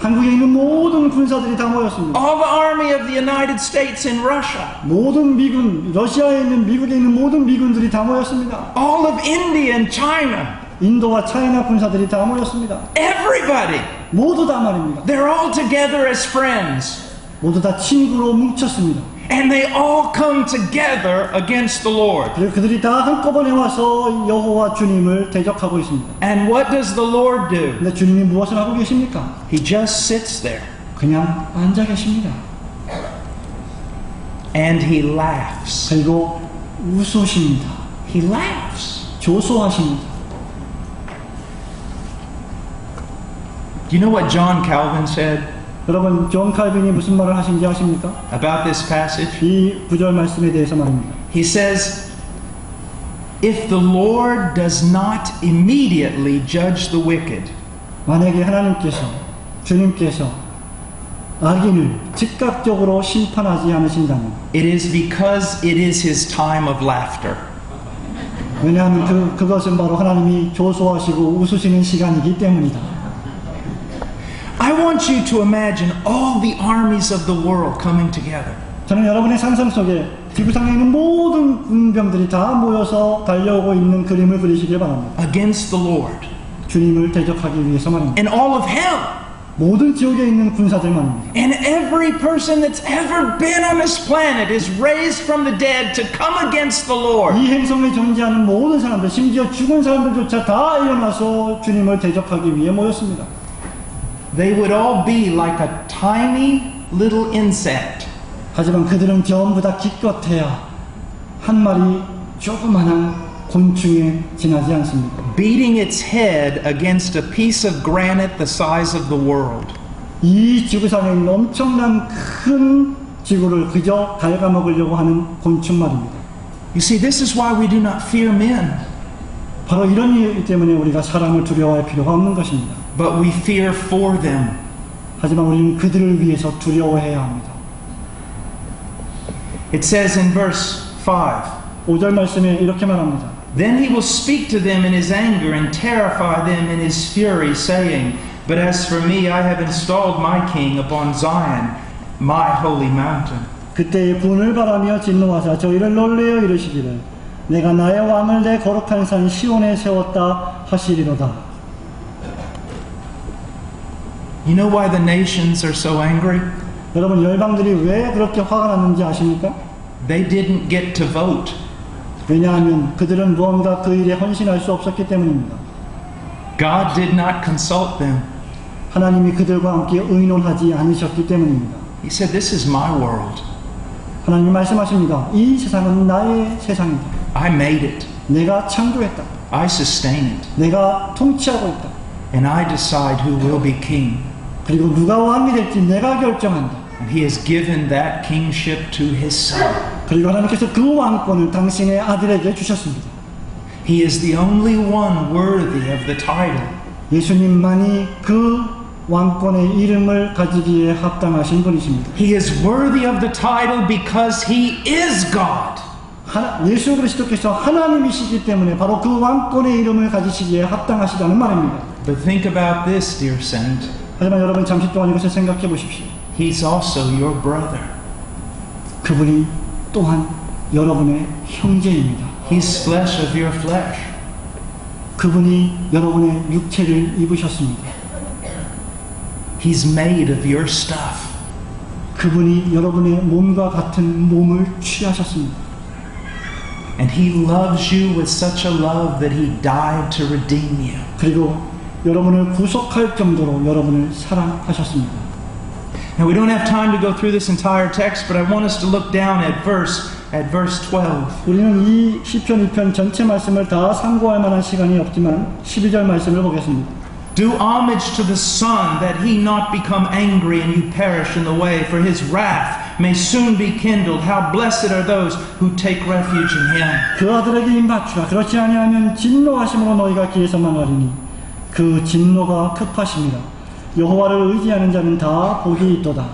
한국에 있는 모든 군사들이 다 모였습니다. All the army of the United States in Russia. 모든 미군, 러시아에 있는 미국에 있는 모든 미군들이 다 모였습니다. All of India and China. 인도와 차이나 군사들이 다 모였습니다. Everybody. 모두 다 말입니다. They're all together as friends. 모두 다 친구로 뭉쳤습니다. And they all come together against the Lord. 그리고 그들이 다 한꺼번에 와서 여호와 주님을 대적하고 있습니다. And what does the Lord do? 근데 주님이 무엇을 하고 계십니까? He just sits there. 그냥 앉아 계십니다. And he laughs. 그리고 웃으십니다. He laughs. 조소하십니다. Do you know what John Calvin said 여러분 존 칼빈이 무슨 말을 하신지 아십니까? about this passage? 이 구절 말씀에 대해서 말입니다. He says, if the Lord does not immediately judge the wicked, 만약에 하나님께서 주님께서 악인을 즉각적으로 심판하지 않으신다면, it is because it is his time of laughter. 왜냐하면 그것은 바로 하나님이 조소하시고 웃으시는 시간이기 때문이다. I want you to imagine all the armies of the world coming together. 저는 여러분의 상상 속에 지구상에 있는 모든 군병들이 다 모여서 달려오고 있는 그림을 그리시길 바랍니다. Against the Lord. 주님을 대적하기 위해서 말입니다. And all of hell. 모든 지옥에 있는 군사들 말입니다. And every person that's ever been on this planet is raised from the dead to come against the Lord. 이 행성에 존재하는 모든 사람들, 심지어 죽은 사람들조차 다 일어나서 주님을 대적하기 위해 모였습니다. They would all be like a tiny little insect. 하지만 그들은 전부 다 기껏해야 한 마리 조그만한 곤충에 지나지 않습니다. Beating its head against a piece of granite the size of the world. 이 지구상에 있는 엄청난 큰 지구를 그저 갉아먹으려고 하는 곤충 말입니다. You see, this is why we do not fear men, 바로 이런 이유 때문에 우리가 사람을 두려워할 필요가 없는 것입니다. but we fear for them. 하지만 우리는 그들을 위해서 두려워해야 합니다. It says in verse 5, 5절 말씀에 이렇게 말합니다. Then he will speak to them in his anger and terrify them in his fury, saying, But as for me, I have installed my king upon Zion, my holy mountain. 그때의 분을 바라며 진노하사 저희를 놀래어 이르시기를 내가 나의 왕을 내 거룩한 산 시온에 세웠다 하시리로다. You know why the nations are so angry? 여러분, 열방들이 왜 그렇게 화가 났는지 아십니까? They didn't get to vote. 왜냐하면 그들은 무언가 그 일에 헌신할 수 없었기 때문입니다. God did not consult them. 하나님이 그들과 함께 의논하지 않으셨기 때문입니다. He said, This is my world. 하나님이 말씀하십니다. 이 세상은 나의 세상이다. I made it. 내가 창조했다. I sustain it. 내가 통치하고 있다. And I decide who will be king. 그리고 누가 왕이 될지 내가 결정한다. And he has given that kingship to his son. 그리고 하나님께서 그 왕권을 당신의 아들에게 주셨습니다. He is the only one worthy of the title. 예수님만이 그 왕권의 이름을 가지기에 합당하신 분이십니다. He is worthy of the title because he is God. 예수 그리스도께서 하나님이시기 때문에 바로 그 왕권의 이름을 가지시기에 합당하시다는 말입니다. But think about this, dear saint. 하지만 여러분 잠시 동안 이것을 생각해 보십시오. He's also your brother. 그분이 또한 여러분의 형제입니다. He's flesh of your flesh. 그분이 여러분의 육체를 입으셨습니다. He's made of your stuff. 그분이 여러분의 몸과 같은 몸을 취하셨습니다. And he loves you with such a love that he died to redeem you. 그리고 여러분을 구속할 정도로 여러분을 사랑하셨습니다. Now we don't have time to go through this entire text, but I want us to look down at verse 12. 우리는 이 시편 2편 전체 말씀을 다 참고할 만한 시간이 없지만 12절 말씀을 보겠습니다. Do homage to the Son, that he not become angry and you perish in the way, for his wrath may soon be kindled. How blessed are those who take refuge in him. 그 아들에게 임받추라. 그렇지 아니하면 진노하심으로 너희가 길에서 망하리니 그 진노가 급하심이라. 여호와를 의지하는 자는 다 복이 있도다.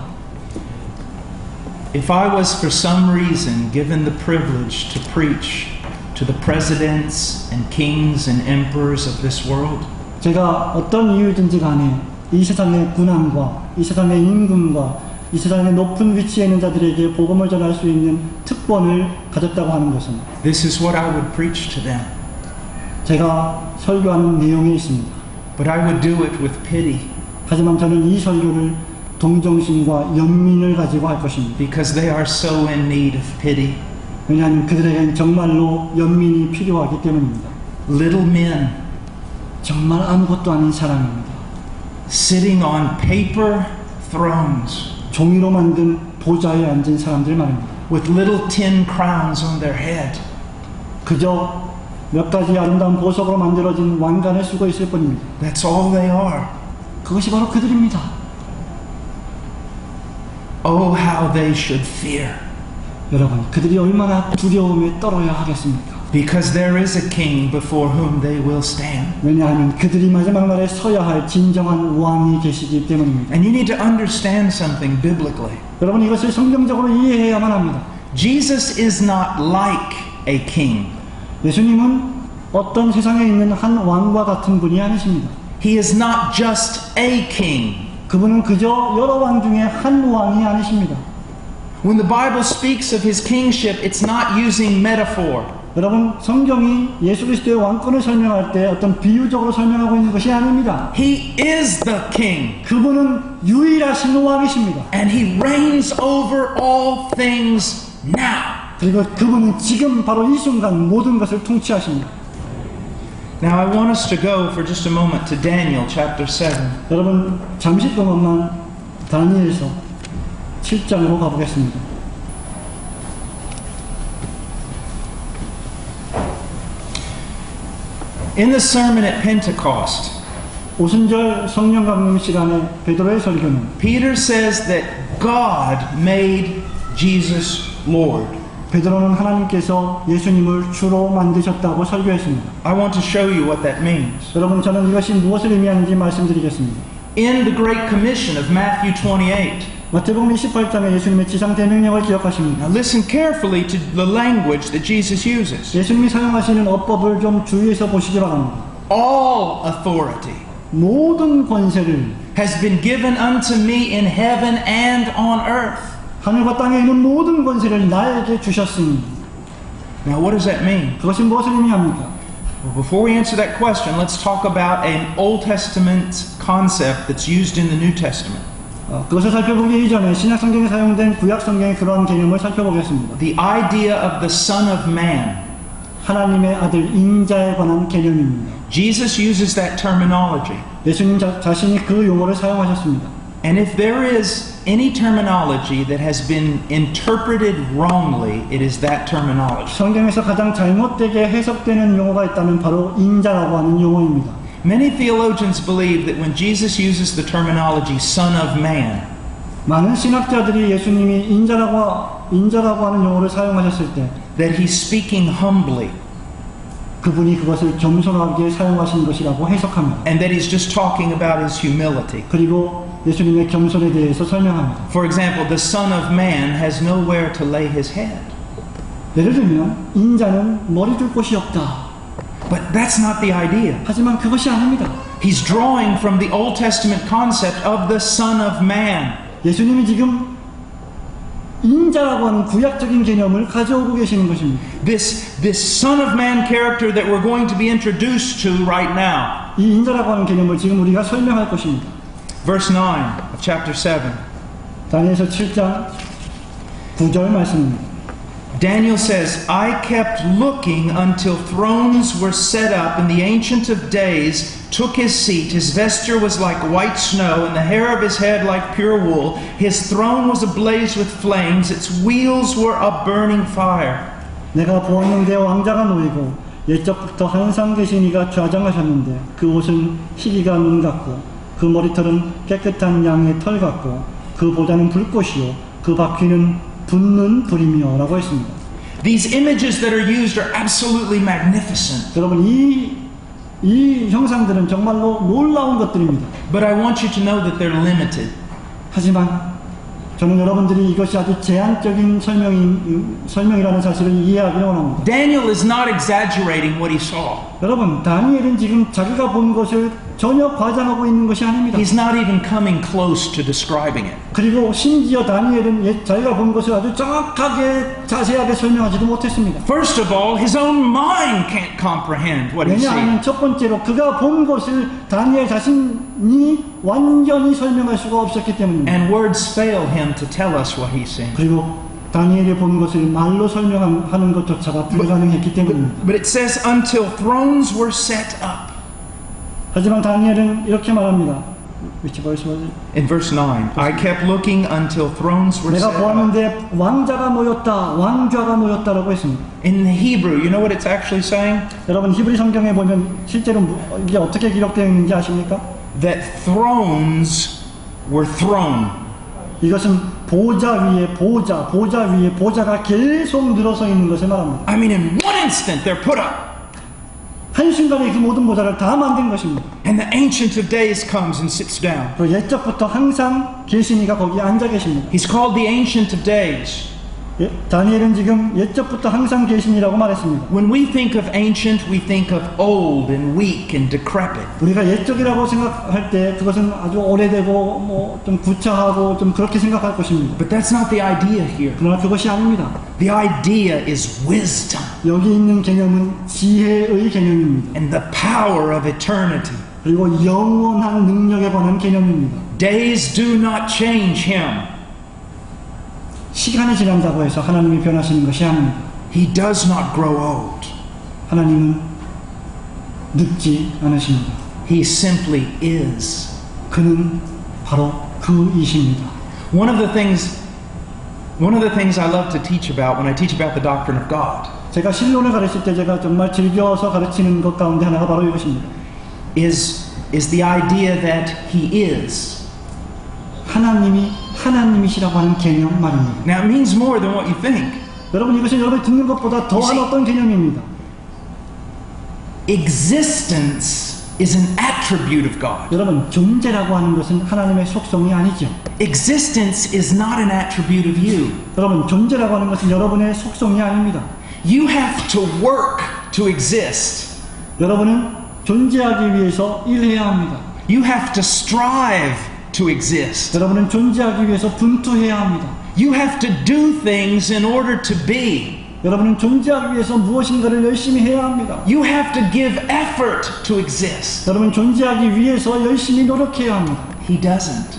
If I was for some reason given the privilege to preach to the presidents and kings and emperors of this world, 제가 어떤 이유든지 간에 이 세상의 군왕과 이 세상의 임금과 이 세상의 높은 위치에 있는 자들에게 복음을 전할 수 있는 특권을 가졌다고 하는 것은 this is what I would preach to them. 제가 설교하는 내용에 있습니다. But I would do it with pity. 하지만 저는 이 설교를 동정심과 연민을 가지고 할 것입니다. Because they are so in need of pity. 왜냐하면 그들에겐 정말로 연민이 필요하기 때문입니다. Little men 정말 아무것도 아닌 사람입니다. sitting on paper thrones 종이로 만든 보좌에 앉은 사람들 말입니다. with little tin crowns on their head. 그저 몇 가지 아름다운 보석으로 만들어진 왕관을 쓰고 있을 뿐입니다. That's all they are. 그것이 바로 그들입니다. Oh, how they should fear. 여러분, 그들이 얼마나 두려움에 떨어야 하겠습니까? Because there is a king before whom they will stand. 왜냐하면 그들이 마지막 날에 서야 할 진정한 왕이 계시기 때문입니다. And you need to understand something biblically. 여러분 이것을 성경적으로 이해해야만 합니다. Jesus is not like a king. 예수님은 어떤 세상에 있는 한 왕과 같은 분이 아니십니다. He is not just a king. 그분은 그저 여러 왕 중에 한 왕이 아니십니다. When the Bible speaks of his kingship, it's not using metaphor. 여러분 성경이 예수 그리스도의 왕권을 설명할 때 어떤 비유적으로 설명하고 있는 것이 아닙니다. He is the king. 그분은 유일하신 왕이십니다. And he reigns over all things now. 그리고 그분은 지금 바로 이 순간 모든 것을 통치하십니다. Now I want us to go for just a moment to Daniel chapter 7. 여러분 잠시 동안만 다니엘서 7장으로 가보겠습니다. In the sermon at Pentecost, 오순절 성령 강림 시간에 베드로의 설교는 Peter says that God made Jesus Lord. 베드로는 하나님께서 예수님을 주로 만드셨다고 설교했습니다. I want to show you what that means. 여러분 저는 이것이 무엇을 의미하는지 말씀드리겠습니다. In the Great Commission of Matthew 28, 마태복음 28장에 예수님의 지상 대명령을 기억하십니다. now listen carefully to the language that Jesus uses. 예수님이 사용하시는 어법을 좀 주의해서 보시기 바랍니다. All authority 모든 권세를 has been given unto me in heaven and on earth. 하늘과 땅에 있는 모든 권세를 나에게 주셨으니. Now what does that mean? 그것이 무엇을 의미합니까? Well, before we answer that question, let's talk about an Old Testament concept that's used in the New Testament. 그것을 살펴보기 이전에 신약 성경에 사용된 구약 성경의 그러한 개념을 살펴보겠습니다. The idea of the Son of Man. 하나님의 아들 인자에 관한 개념입니다. Jesus uses that terminology. 예수님 자신이 그 용어를 사용하셨습니다. And if there is any terminology that has been interpreted wrongly, it is that terminology. 성경에서 가장 잘못되게 해석되는 용어가 있다면 바로 인자라고 하는 용어입니다. Many theologians believe that when Jesus uses the terminology Son of Man, 많은 신학자들이 예수님이 인자라고 하는 용어를 사용하셨을 때 that he's speaking humbly 그분이 그것을 겸손하게 사용하신 것이라고 해석합니다. and that he's just talking about his humility. 그리고 예수님의 겸손에 대해서 설명합니다. For example, the Son of Man has nowhere to lay his head. 예를 들면 인자는 머리 둘 곳이 없다. But that's not the idea. 하지만 그것이 아닙니다. He's drawing from the Old Testament concept of the Son of Man. 예수님이 지금 인자라고 하는 구약적인 개념을 가져오고 계시는 것입니다. This Son of Man character that we're going to be introduced to right now. 이 인자라고 하는 개념을 지금 우리가 설명할 것입니다. Verse 9 of chapter 7. 다니엘서 7장 9절 말씀입니다. Daniel says, I kept looking until thrones were set up, and the Ancient of Days took his seat. His vesture was like white snow, and the hair of his head like pure wool. His throne was ablaze with flames. Its wheels were a burning fire. 내가 보았는데 왕자가 놓이고 옛적부터 항상 계신 이가 좌정하셨는데 그 옷은 희기가 눈 같고 그 머리털은 깨끗한 양의 털 같고 그 보다는 불꽃이요 그 바퀴는 붙는 불이며 라고 했습니다. These images that are used are absolutely magnificent. 여러분 이 형상들은 정말로 놀라운 것들입니다. But I want you to know that they're limited. 하지만 저는 여러분들이 이것이 아주 제한적인 설명이라는 사실을 이해하기를 원합니다. Daniel is not exaggerating what he saw. 여러분 다니엘은 지금 자기가 본 것을 전혀 과장하고 있는 것이 아닙니다. He's not even coming close to describing it. 그리고 심지어 다니엘은 자기가 본 것을 아주 정확하게 자세하게 설명하지도 못했습니다. First of all, his own mind can't comprehend what he sees. 왜냐하면 첫 번째로 그가 본 것을 다니엘 자신이 완전히 설명할 수가 없었기 때문입니다. And words fail him to tell us what he's seen. 그리고 다니엘이 본 것을 말로 설명하는 것조차가 불가능했기 때문입니다. But it says until thrones were set up. 하지만 다니엘은 이렇게 말합니다. Which verse was it? In verse 9, I kept looking until thrones were 내가 set up. 보았는데 왕자가 모였다, 왕좌가 모였다라고 했습니다. In the Hebrew, you know what it's actually saying? 여러분 히브리 성경에 보면 실제로 이게 어떻게 기록되어 있는지 아십니까? That thrones were thrown. 이것은 보좌 위에 보좌, 보좌 위에 보좌가 계속 늘어서 있는 것을 말합니다. I mean, in one instant, they're put up. 한순간에 그 모든 보좌를 다 만든 것입니다. And the Ancient of Days comes and sits down. 그 옛적부터 항상 계신 이가 거기에 앉아 계십니다. He's called the Ancient of Days. 예, 다니엘은 지금 옛적부터 항상 계신이라고 말했습니다. When we think of ancient, we think of old and weak and decrepit. 우리가 옛적이라고 생각할 때 그것은 아주 오래되고 뭐 좀 구차하고 좀 그렇게 생각할 것입니다. But that's not the idea here. 그러나 그것이 아닙니다. The idea is wisdom 여기 있는 개념은 지혜의 개념입니다. and the power of eternity. 그리고 영원한 능력에 관한 개념입니다. Days do not change him. 시간이 지난다고 해서 하나님이 변하시는 것이 아닙니다. He does not grow old. 하나님은 늙지 않으십니다. He simply is. 그는 바로 그이십니다. One of the things I love to teach about when I teach about the doctrine of God 제가 신론을 가르칠 때 제가 정말 즐겨서 가르치는 것 가운데 하나가 바로 이것입니다. is the idea that he is. 하나님이 하나님이시라고 하는 개념 말입니다. Now it means more than what you think. 여러분 이것은 여러분이 듣는 것보다 더한 어떤 개념입니다. Existence is an attribute of God. 여러분 존재라고 하는 것은 하나님의 속성이 아니죠. Existence is not an attribute of you. 여러분 존재라고 하는 것은 여러분의 속성이 아닙니다. You have to work to exist. 여러분은 존재하기 위해서 일해야 합니다. You have to strive to exist. 여러분은 존재하기 위해서 분투해야 합니다. You have to do things in order to be. 여러분은 존재하기 위해서 무엇인가를 열심히 해야 합니다. You have to give effort to exist. 여러분 존재하기 위해서 열심히 노력해야 합니다. He doesn't.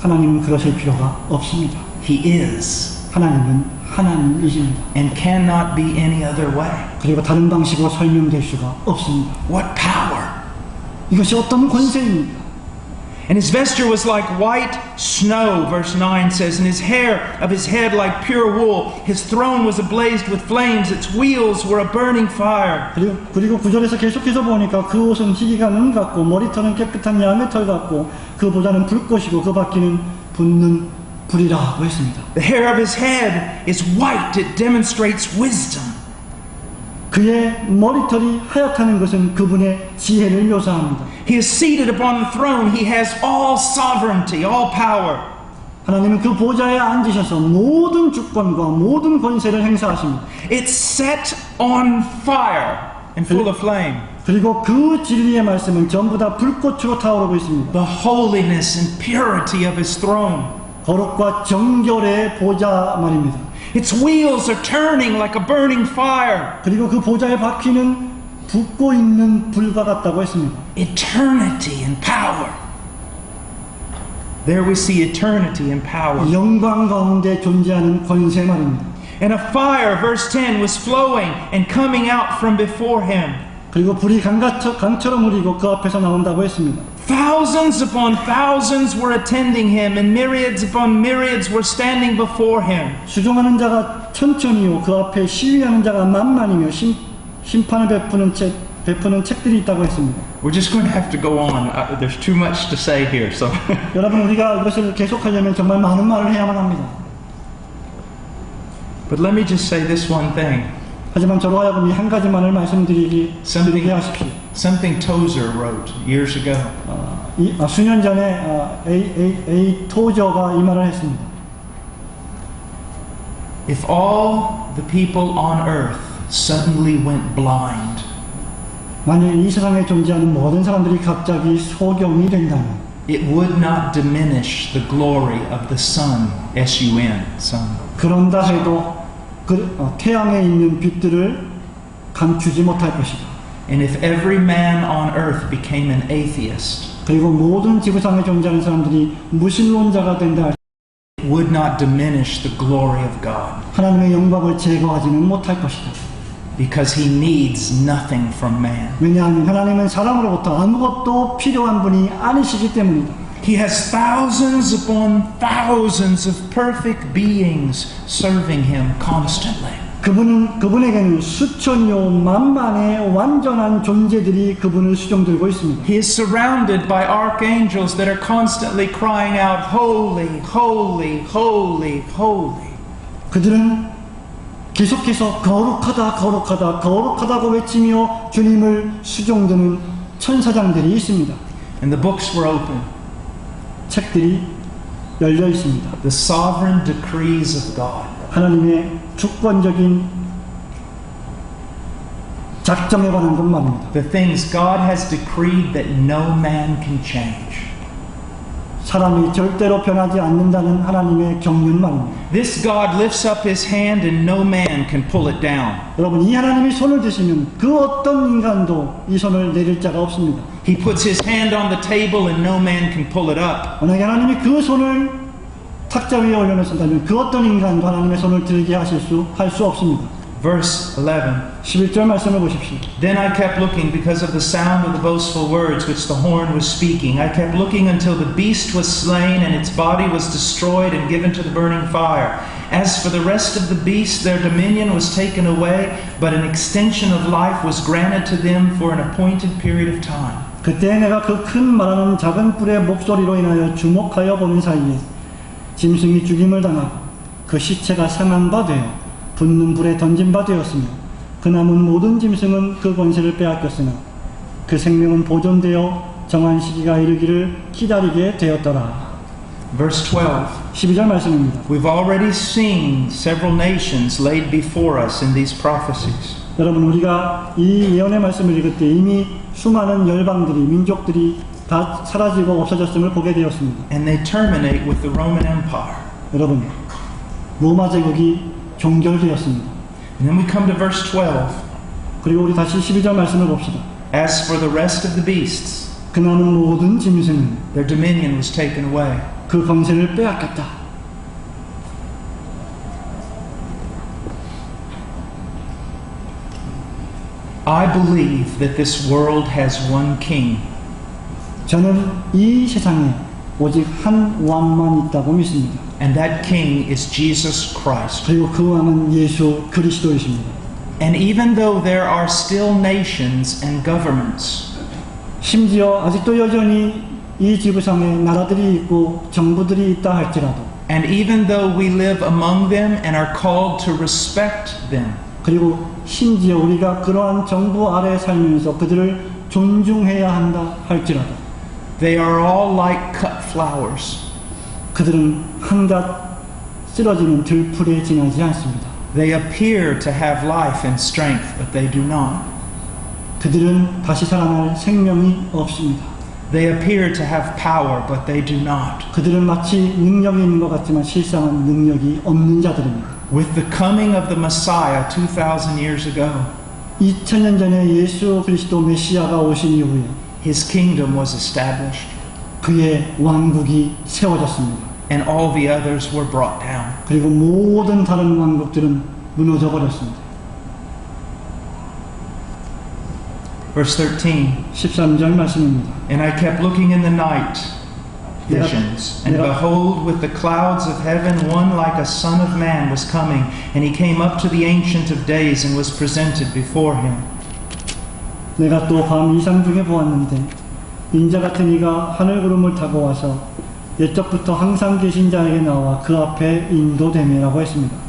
하나님은 그러실 필요가 없습니다. He is 하나님은 하나님이십니다. and cannot be any other way. 그리고 다른 방식으로 설명될 수가 없습니다. What power! 이것이 어떤 권세입니까? And his vesture was like white snow, verse 9 says, and his hair of his head like pure wool. His throne was ablaze with flames, its wheels were a burning fire. 그리고 9절에서 계속해서 보니까 그 옷은 희기가 능 같고 머리털은 깨끗한 양의 털 같고 그 보좌는 불꽃이고 그 바퀴는 붙는 불이라고 했습니다. The hair of his head is white, it demonstrates wisdom. 그의 머리털이 하얗다는 것은 그분의 지혜를 묘사합니다. He is seated upon the throne. He has all sovereignty, all power. 하나님은 그 보좌에 앉으셔서 모든 주권과 모든 권세를 행사하십니다. It's set on fire and full of flame. 그리고 그 진리의 말씀은 전부 다 불꽃으로 타오르고 있습니다. The holiness and purity of his throne. 거룩과 정결의 보좌 말입니다. Its wheels are turning like a burning fire. 그리고 그 보좌의 바퀴는 붙고 있는 불과 같다고 했습니다. Eternity and power. There we see eternity and power. 영광 가운데 존재하는 권세 말입니다. And a fire, verse 10, was flowing and coming out from before him. 그리고 불이 강처럼 흐리고 그 앞에서 나온다고 했습니다. Thousands upon thousands were attending him, and myriads upon myriads were standing before him. 수종하는 자가 천천히요 그 앞에 시위하는 자가 만만이며 심판을 베푸는 책들이 있다고 했습니다. We're just going to have to go on. There's too much to say here, so. 여러분 우리가 이것을 계속하려면 정말 많은 말을 해야만 합니다. But let me just say this one thing. 하지만 저로 하여금 이 한 가지만을 말씀드리게 하십시오. Something Tozer wrote years ago. 수년 전에 A. 토저가 이 말을 했습니다. If all the people on earth suddenly went blind, 만약 이 세상에 존재하는 모든 사람들이 갑자기 소경이 된다면 it would not diminish the glory of the sun, S-U-N, sun. 그런다 해도 태양에 있는 빛들을 감추지 못할 것이다. And if every man on earth became an atheist, 그리고 모든 지구상에 존재하는 사람들이 무신론자가 된다 할 it would not diminish the glory of God. 하나님의 영광을 제거하지는 못할 것이다. Because he needs nothing from man. 왜냐하면 하나님은 사람으로부터 아무것도 필요한 분이 아니시기 때문이다. He has thousands upon thousands of perfect beings serving him constantly. 그분에게는 수천이요 만만의 완전한 존재들이 그분을 수종들고 있습니다. He is surrounded by archangels that are constantly crying out, Holy, holy, holy, holy. 그들은 계속해서 거룩하다, 거룩하다, 거룩하다고 외치며 주님을 수종드는 천사장들이 있습니다. And the books were open. 책들이 열려 있습니다. The sovereign decrees of God. 하나님의 주권적인 작정에 관한 것 말입니다. The things God has decreed that no man can change. 사람이 절대로 변하지 않는다는 하나님의 경륜 말입니다. This God lifts up his hand and no man can pull it down. 여러분, 이 하나님이 손을 드시면 그 어떤 인간도 이 손을 내릴 자가 없습니다. He puts his hand on the table and no man can pull it up. 만약에 하나님이 그 손을 탁자 위에 올려놓으신다면 그 어떤 인간도 하나님의 손을 들게 할 수 없습니다. Verse 11. 11절 말씀을 보십시오. Then I kept looking because of the sound of the boastful words which the horn was speaking. I kept looking until the beast was slain and its body was destroyed and given to the burning fire. As for the rest of the beasts, their dominion was taken away, but an extension of life was granted to them for an appointed period of time. 그때 내가 그 큰 말하는 작은 뿔의 목소리로 인하여 주목하여 보는 사이에 짐승이 죽임을 당하고 그 시체가 상한 바 되어 붙는 불에 던진 바 되었으며 그 남은 모든 짐승은 그 권세를 빼앗겼으나 그 생명은 보존되어 정한 시기가 이르기를 기다리게 되었더라. Verse 12. 12절 말씀입니다. We've already seen several nations laid before us in these prophecies. 여러분, 우리가 이 예언의 말씀을 읽을 때 이미 수많은 열방들이, 민족들이 다 사라지고 없어졌음을 보게 되었습니다. And they terminate with the Roman Empire. 여러분, 로마 제국이 종결되었습니다. And then we come to verse 12. 그리고 우리 다시 12절 말씀을 봅시다. As for the rest of the beasts, 그 남은 모든 짐승은 their dominion was taken away. 그 권세를 빼앗겼다. I believe that this world has one king. 저는 이 세상에 오직 한 왕만 있다고 믿습니다. And that king is Jesus Christ. 그리고 그 왕은 예수 그리스도이십니다. And even though there are still nations and governments, 심지어 아직도 여전히 이 지구상에 나라들이 있고 정부들이 있다 할지라도, and even though we live among them and are called to respect them, 그리고 심지어 우리가 그러한 정부 아래 살면서 그들을 존중해야 한다 할지라도, they are all like cut flowers. 그들은 한갓 쓰러지는 들풀에 지나지 않습니다. They appear to have life and strength, but they do not. 그들은 다시 살아날 생명이 없습니다. They appear to have power, but they do not. 그들은 마치 능력이 있는 것 같지만 실상은 능력이 없는 자들입니다. With the coming of the Messiah 2,000 years ago, 2000년 전에 예수 그리스도 메시아가 오신 이후에 his kingdom was established, 그의 왕국이 세워졌습니다. and all the others were brought down. 그리고 모든 다른 왕국들은 무너져 버렸습니다. Verse 13. 13절 말씀입니다. And I kept looking in the night visions, and behold, with the clouds of heaven, one like a son of man was coming, and he came up to the Ancient of Days and was presented before him. 내가 또 밤 이상 중에 보았는데 인자 같은 이가 하늘 구름을 타고 와서 옛적부터 항상 계신 자에게 나와 그 앞에 인도되매라고 했습니다.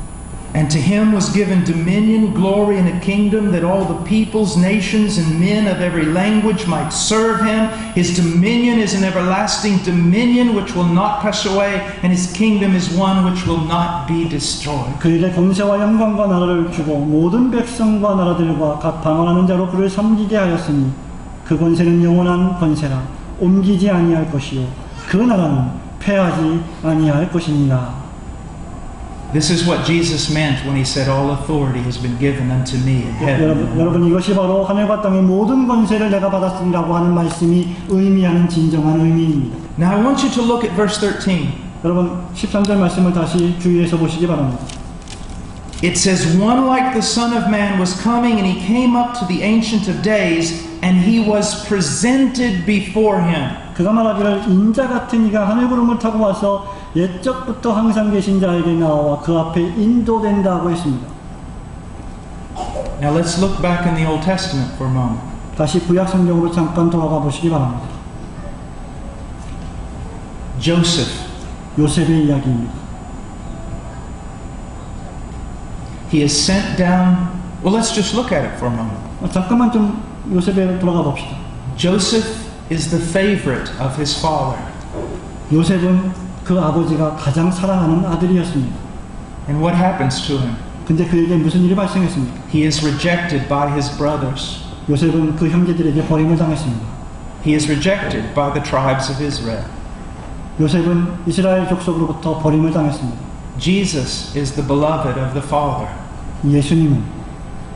And to him was given dominion, glory, and a kingdom that all the peoples, nations, and men of every language might serve him. His dominion is an everlasting dominion which will not pass away, and his kingdom is one which will not be destroyed. 그에게 권세와 영광과 나라를 주고 모든 백성과 나라들과 각 방언하는 자로 그를 섬기게 하였으니 그 권세는 영원한 권세라 옮기지 아니할 것이요 그 나라는 패하지 아니할 것이니라. This is what Jesus meant when he said, all authority has been given unto me in heaven. 여러분 이것이 바로 하늘과 땅의 모든 권세를 내가 받았으리라고 하는 말씀이 의미하는 진정한 의미입니다. Now I want you to look at verse 13. 여러분 13절 말씀을 다시 주의해서 보시기 바랍니다. It says, one like the Son of Man was coming, and he came up to the Ancient of Days, and he was presented before him. 그가 말하기를 인자 같은 이가 하늘구름을 타고 와서 옛적부터 항상 계신 자에게 나와 그 앞에 인도된다고 했습니다. Now let's look back in the Old Testament for a moment. 다시 구약 성경으로 잠깐 돌아가 보시기 바랍니다. Joseph, 요셉의 이야기입니다. he is sent down. Well, let's just look at it for a moment. 잠깐만 좀 요셉에 돌아가 봅시다. Joseph is the favorite of his father. 요셉은 그 아버지가 가장 사랑하는 아들이었습니다. And what happens to him? 근데 그에게 무슨 일이 발생했습니까? He is rejected by his brothers. 요셉은 그 형제들에게 버림을 당했습니다. He is rejected by the tribes of Israel. 요셉은 이스라엘 족속으로부터 버림을 당했습니다. Jesus is the beloved of the Father. 예수님은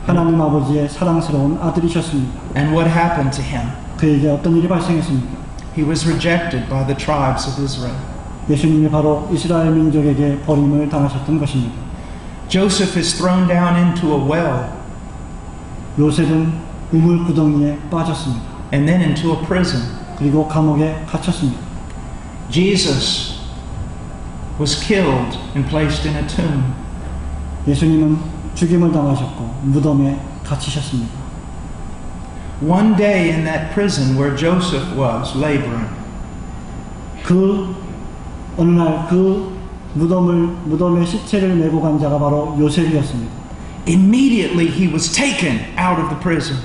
하나님 아버지의 사랑스러운 아들이셨습니다. And what happened to him? 그에게 어떤 일이 발생했습니까? He was rejected by the tribes of Israel. 예수님이 바로 이스라엘 민족에게 버림을 당하셨던 것입니다. Joseph is thrown down into a well 요셉은 우물구덩이에 빠졌습니다. and then into a prison. 그리고 감옥에 갇혔습니다. Jesus was killed and placed in a tomb. 예수님은 죽임을 당하셨고 무덤에 갇히셨습니다. One day in that prison where Joseph was laboring, 그 어느 날 그 무덤에 시체를 메고 간 자가 바로 요셉이었습니다. immediately he was taken out of the prison.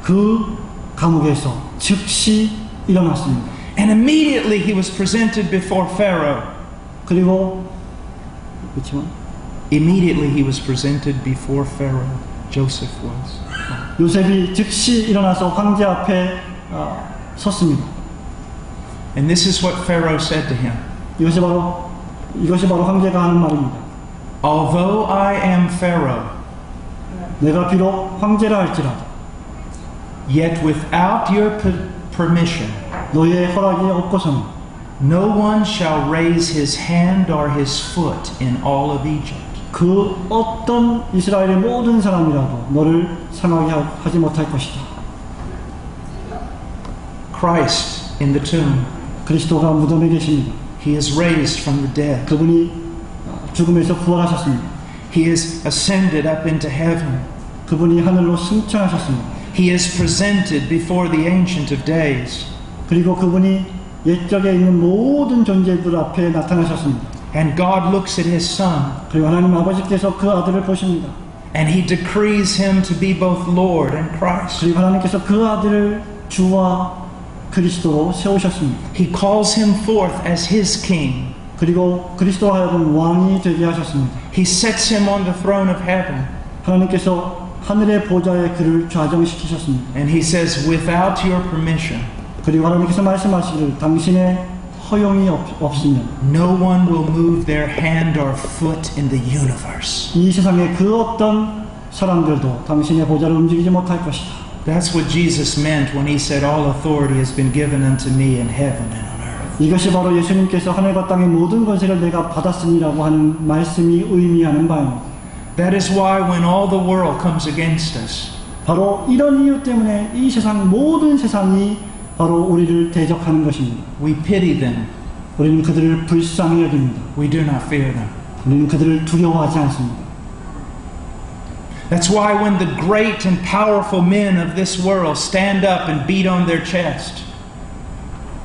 그 감옥에서 즉시 일어났습니다. And immediately he was presented before Pharaoh. 그리고 그렇지만 Immediately he was presented before Pharaoh. Joseph was. 요셉이 즉시 일어나서 황제 앞에 섰습니다. And this is what Pharaoh said to him. 이것이 바로 황제가 하는 말입니다. Although I am Pharaoh, 내가 비록 황제라 할지라도 yet without your permission, 너의 허락이 없고서는 no one shall raise his hand or his foot in all of Egypt. 그 어떤 이스라엘의 모든 사람이라도 너를 상하게 하지 못할 것이다. Christ in the tomb, 그리스도가 무덤에 계십니다. he is raised from the dead. 그분이 죽음에서 부활하셨습니다. He is ascended up into heaven. 그분이 하늘로 승천하셨습니다. He is presented before the Ancient of Days. 그리고 그분이 옛적에 있는 모든 존재들 앞에 나타나셨습니다. And God looks at his son 그리고 하나님 아버지께서 그 아들을 보십니다. and he decrees him to be both Lord and Christ. 그리고 하나님께서 그 아들을 주와 그리스도로 세우셨습니다. He calls him forth as his king. 그리고 그리스도와 하여금 왕이 되게 하셨습니다. He sets him on the throne of heaven. 하나님께서 하늘의 보좌에 그를 좌정시키셨습니다. And he says, without your permission, 그리고 하나님께서 말씀하시기를 당신의 허용이 없으면 no one will move their hand or foot in the universe. 이 세상의 그 어떤 사람들도 당신의 보좌를 움직이지 못할 것이다. That's what Jesus meant when he said, all authority has been given unto me in heaven and on earth. 이것이 바로 예수님께서 하늘과 땅의 모든 권세를 내가 받았으니라고 하는 말씀이 의미하는 바입니다. That is why when all the world comes against us, 바로 이런 이유 때문에 이 세상 모든 세상이 바로 우리를 대적하는 것입니다. we pity them. 우리는 그들을 불쌍히 여깁니다. We do not fear them. 우리는 그들을 두려워하지 않습니다. That's why when the great and powerful men of this world stand up and beat on their chest,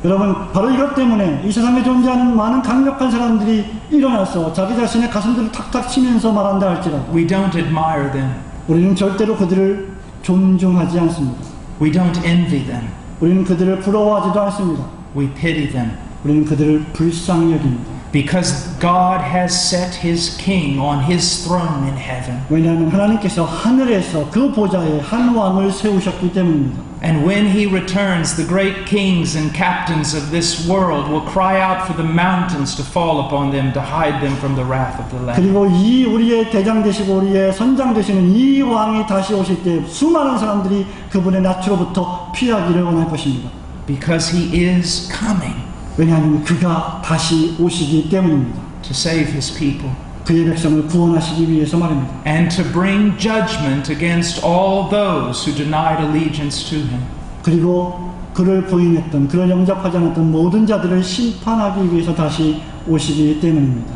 여러분 바로 이것 때문에 이 세상에 존재하는 많은 강력한 사람들이 일어나서 자기 자신의 가슴들을 탁탁 치면서 말한다 할지라도 we don't admire them. 우리는 절대로 그들을 존중하지 않습니다. We don't envy them. 우리는 그들을 부러워하지도 않습니다. We pity them. 우리는 그들을 불쌍히 여깁니다. Because God has set his king on his throne in heaven. 왜냐하면 하나님께서 하늘에서 그 보좌에 한 왕을 세우셨기 때문입니다. And when he returns, the great kings and captains of this world will cry out for the mountains to fall upon them to hide them from the wrath of the Lamb. 그리고 이 우리의 대장 되시고 우리의 선장 되시는 이 왕이 다시 오실 때 수많은 사람들이 그분의 낯으로부터 피하기를 원할 것입니다. Because he is coming 왜냐하면 그가 다시 오시기 때문입니다. to save his people. 그의 백성을 구원하시기 위해서 말입니다. And to bring judgment against all those who denied allegiance to him. 그리고 그를 부인했던, 그를 영접하지 않았던 모든 자들을 심판하기 위해서 다시 오시기 때문입니다.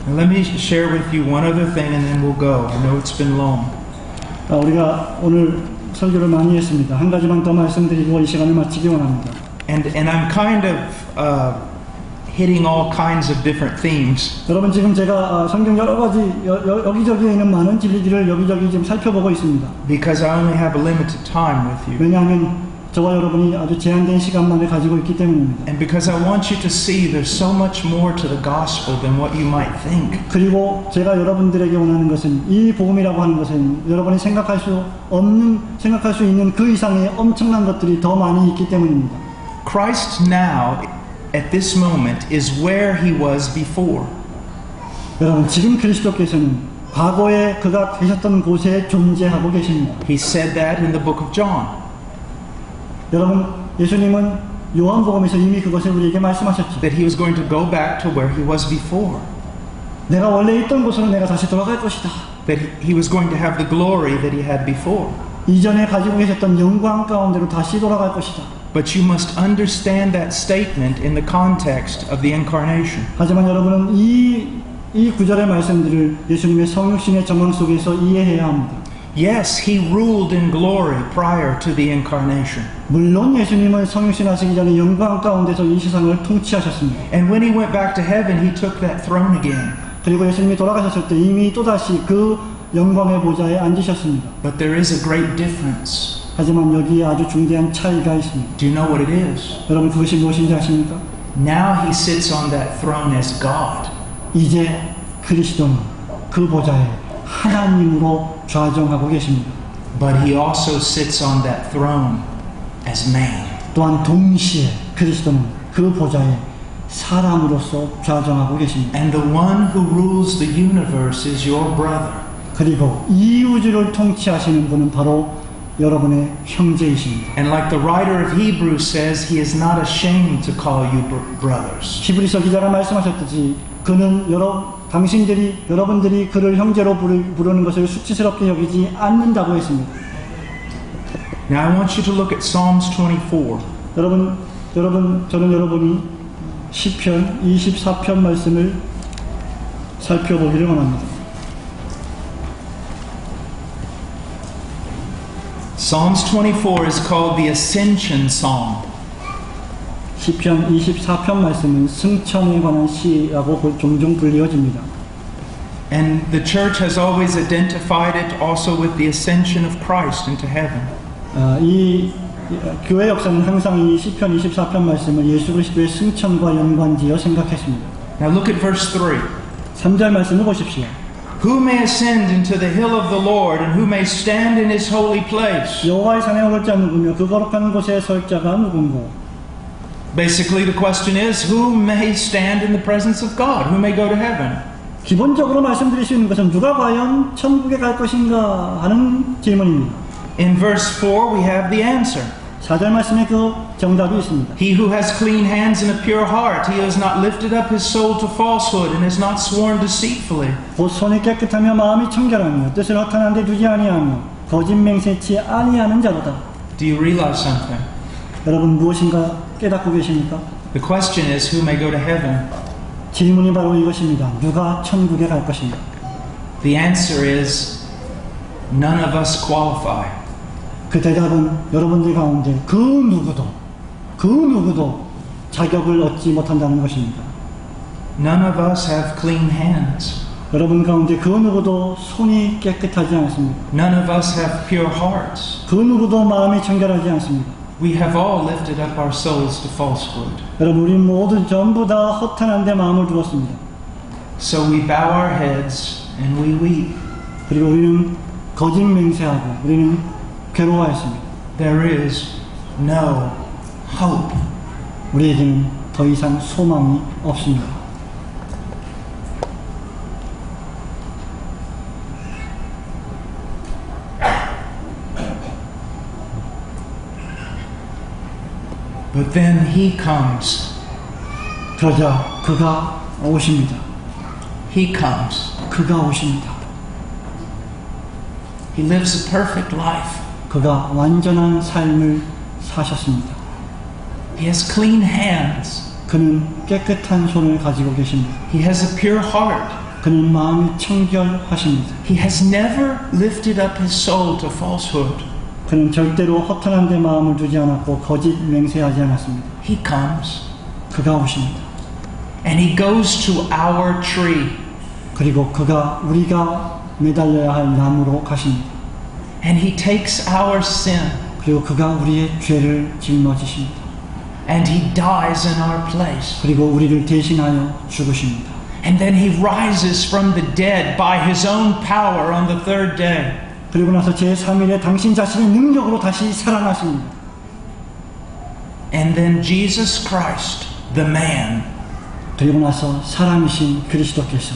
And let me share with you one other thing and then we'll go. I know it's been long. 우리가 오늘 설교를 많이 했습니다. 한 가지만 더 말씀드리고 이 시간을 마치기 원합니다. And I'm kind of hitting all kinds of different themes. 여러분 지금 제가 성경 여러 가지 여기저기에 있는 많은 진리들을 여기저기 지금 살펴보고 있습니다. Because I only have a limited time with you. 왜냐하면 저와 여러분이 아주 제한된 시간만을 가지고 있기 때문입니다. And because I want you to see there's so much more to the gospel than what you might think. 그리고 제가 여러분들에게 원하는 것은 이 복음이라고 하는 것은 여러분이 생각할 수 있는 그 이상의 엄청난 것들이 더 많이 있기 때문입니다. Christ now, at this moment, is where he was before. 여러분 지금 그리스도께서는 과거에 그가 계셨던 곳에 존재하고 계십니다. He said that in the book of John. 여러분 예수님은 요한복음에서 이미 그것을 우리에게 말씀하셨죠. That he was going to go back to where he was before. 내가 원래 있던 곳으로 내가 다시 돌아갈 것이다. That he was going to have the glory that he had before. 이전에 가지고 계셨던 영광 가운데로 다시 돌아갈 것이다. But you must understand that statement in the context of the incarnation. 하지만 여러분은 이 구절의 말씀들을 예수님의 성육신의 정황 속에서 이해해야 합니다. Yes, he ruled in glory prior to the incarnation. 물론 예수님은 성육신 하시기 전에 영광 가운데서 이 세상을 통치하셨습니다. And when he went back to heaven, he took that throne again. 그리고 예수님이 돌아가셨을 때 이미 또다시 그 영광의 보좌에 앉으셨습니다. But there is a great difference. 하지만 여기에 아주 중대한 차이가 있습니다. Do you know what it is? 여러분 그것이 무엇인지 아십니까? Now he sits on that throne as God. 이제 그리스도는 그 보좌에 하나님으로 좌정하고 계십니다. But he also sits on that throne as man. 또한 동시에 그리스도는 그 보좌에 사람으로서 좌정하고 계십니다. And the one who rules the universe is your brother. 그리고 이 우주를 통치하시는 분은 바로 여러분의 형제이십니다. And like the writer of Hebrews says, he is not ashamed to call you brothers. 히브리서 기자가 말씀하셨듯이 그는 여러분들이 그를 형제로 부르는 것을 수치스럽게 여기지 않는다고 했습니다. Now I want you to look at Psalms 24. 저는 여러분이 시편 24편 말씀을 살펴보기를 원합니다. Psalms 24 is called the Ascension Psalm. 시편 24편 말씀은 승천에 관한 시라고 종종 불리어집니다. And the church has always identified it also with the ascension of Christ into heaven. 이 교회 역사는 항상 이 시편 24편 말씀을 예수 그리스도의 승천과 연관지어 생각했습니다. Now look at verse 3. 3절 말씀을 보십시오. Who may ascend into the hill of the Lord and who may stand in his holy place? 여호와의 산에 오를 자 누구며 그 거룩한 곳에 설 자가 누군고? Basically the question is who may stand in the presence of God? Who may go to heaven? 기본적으로 말씀드릴 수 있는 것은 누가 과연 천국에 갈 것인가 하는 질문입니다. In verse 4 we have the answer. 4절 말씀에 그 정답이 있습니다. He who has clean hands and a pure heart, he has not lifted up his soul to falsehood and has not sworn deceitfully. 곧 손이 깨끗하며 마음이 청결하며 뜻을 허탄한 데 두지 아니하며 거짓 맹세치 아니하는 자로다. Do you realize something? 여러분 무엇인가 깨닫고 계십니까? The question is who may go to heaven? 질문이 바로 이것입니다. 누가 천국에 갈 것인가? The answer is none of us qualify. 그 대답은 여러분들 가운데 그 누구도 자격을 얻지 못한다는 것입니다. None of us have clean hands. 여러분 가운데 그 누구도 손이 깨끗하지 않습니다. None of us have pure hearts. 그 누구도 마음이 청결하지 않습니다. We have all lifted up our souls to falsehood. 여러분 우리 모두 전부 다 허탄한 데 마음을 두었습니다. So we bow our heads and we weep. 그리고 우리는 거짓 맹세하고 우리는 괴로워했습니다. There is no hope. 우리에게는 더 이상 소망이 없습니다. But then he comes. 그러자 그가 오십니다. He comes. 그가 오십니다. He lives a perfect life. 그가 완전한 삶을 사셨습니다. He has clean hands. 그는 깨끗한 손을 가지고 계십니다. He has a pure heart. 그는 마음이 청결하십니다. He has never lifted up his soul to falsehood. 그는 절대로 허탄한 데 마음을 두지 않았고 거짓 맹세하지 않았습니다. He comes 그가 오십니다. and he goes to our tree 그리고 그가 우리가 매달려야 할 나무로 가십니다. and he takes our sin 그리고 그가 우리의 죄를 짊어지십니다. and he dies in our place. 그리고 우리를 대신하여 죽으십니다. And then he rises from the dead by his own power on the third day. 그리고 나서 제3일에 당신 자신의 능력으로 다시 살아나십니다. And then Jesus Christ, the man, 그리고 나서 사람이신 그리스도께서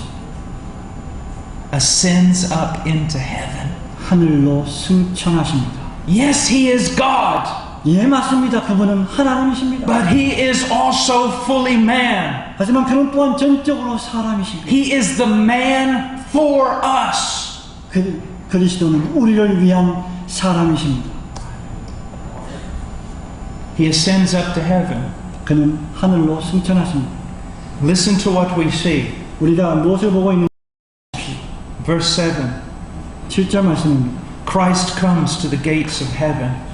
ascends up into heaven. 하늘로 승천하십니다. Yes, he is God, 예, 맞습니다. 그분은 하나님이십니다. but he is also fully man. 하지만 그는 또한 전적으로 사람이십니다. He is the man for us. 그리스도는 우리를 위한 사람이십니다. He ascends up to heaven. 그는 하늘로 승천하십니다. Listen to what we see. 우리가 무엇을 보고 있는지 Verse 7. 7절 말씀입니다. Christ comes to the gates of heaven.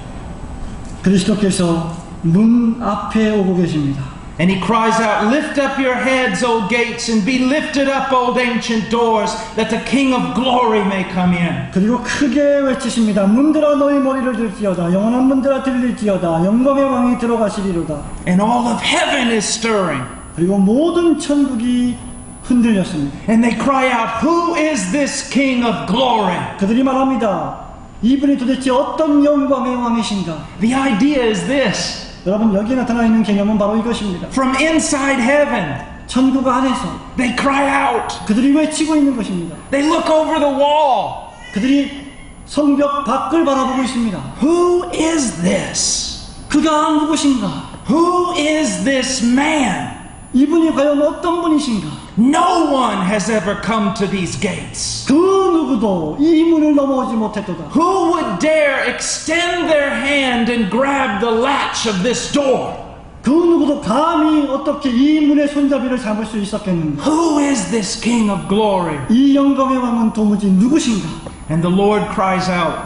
그리스도께서 문 앞에 오고 계십니다. And he cries out, "Lift up your heads, O gates, and be lifted up, O ancient doors, that the King of glory may come in." 그리고 크게 외치십니다. 문들아 너희 머리를 들지어다. 영원한 문들아 들릴지어다. 영광의 왕이 들어가시리로다. And all of heaven is stirring. 그리고 모든 천국이 흔들렸습니다. And they cry out, "Who is this King of glory?" 그들이 말합니다. 이분이 도대체 어떤 영광의 왕이신가? The idea is this. 여러분, 여기에 나타나 있는 개념은 바로 이것입니다. From inside heaven, 천국 안에서 they cry out. 그들이 외치고 있는 것입니다. They look over the wall. 그들이 성벽 밖을 바라보고 있습니다. Who is this? 그가 누구신가? Who is this man? 이분이 과연 어떤 분이신가? No one has ever come to these gates. 그 누구도 이 문을 넘어오지 못했도다. Who would dare extend their hand and grab the latch of this door? 그 누구도 감히 어떻게 이 문의 손잡이를 잡을 수 있었겠는가? Who is this King of glory? 이 영광의 왕은 도무지 누구신가? And the Lord cries out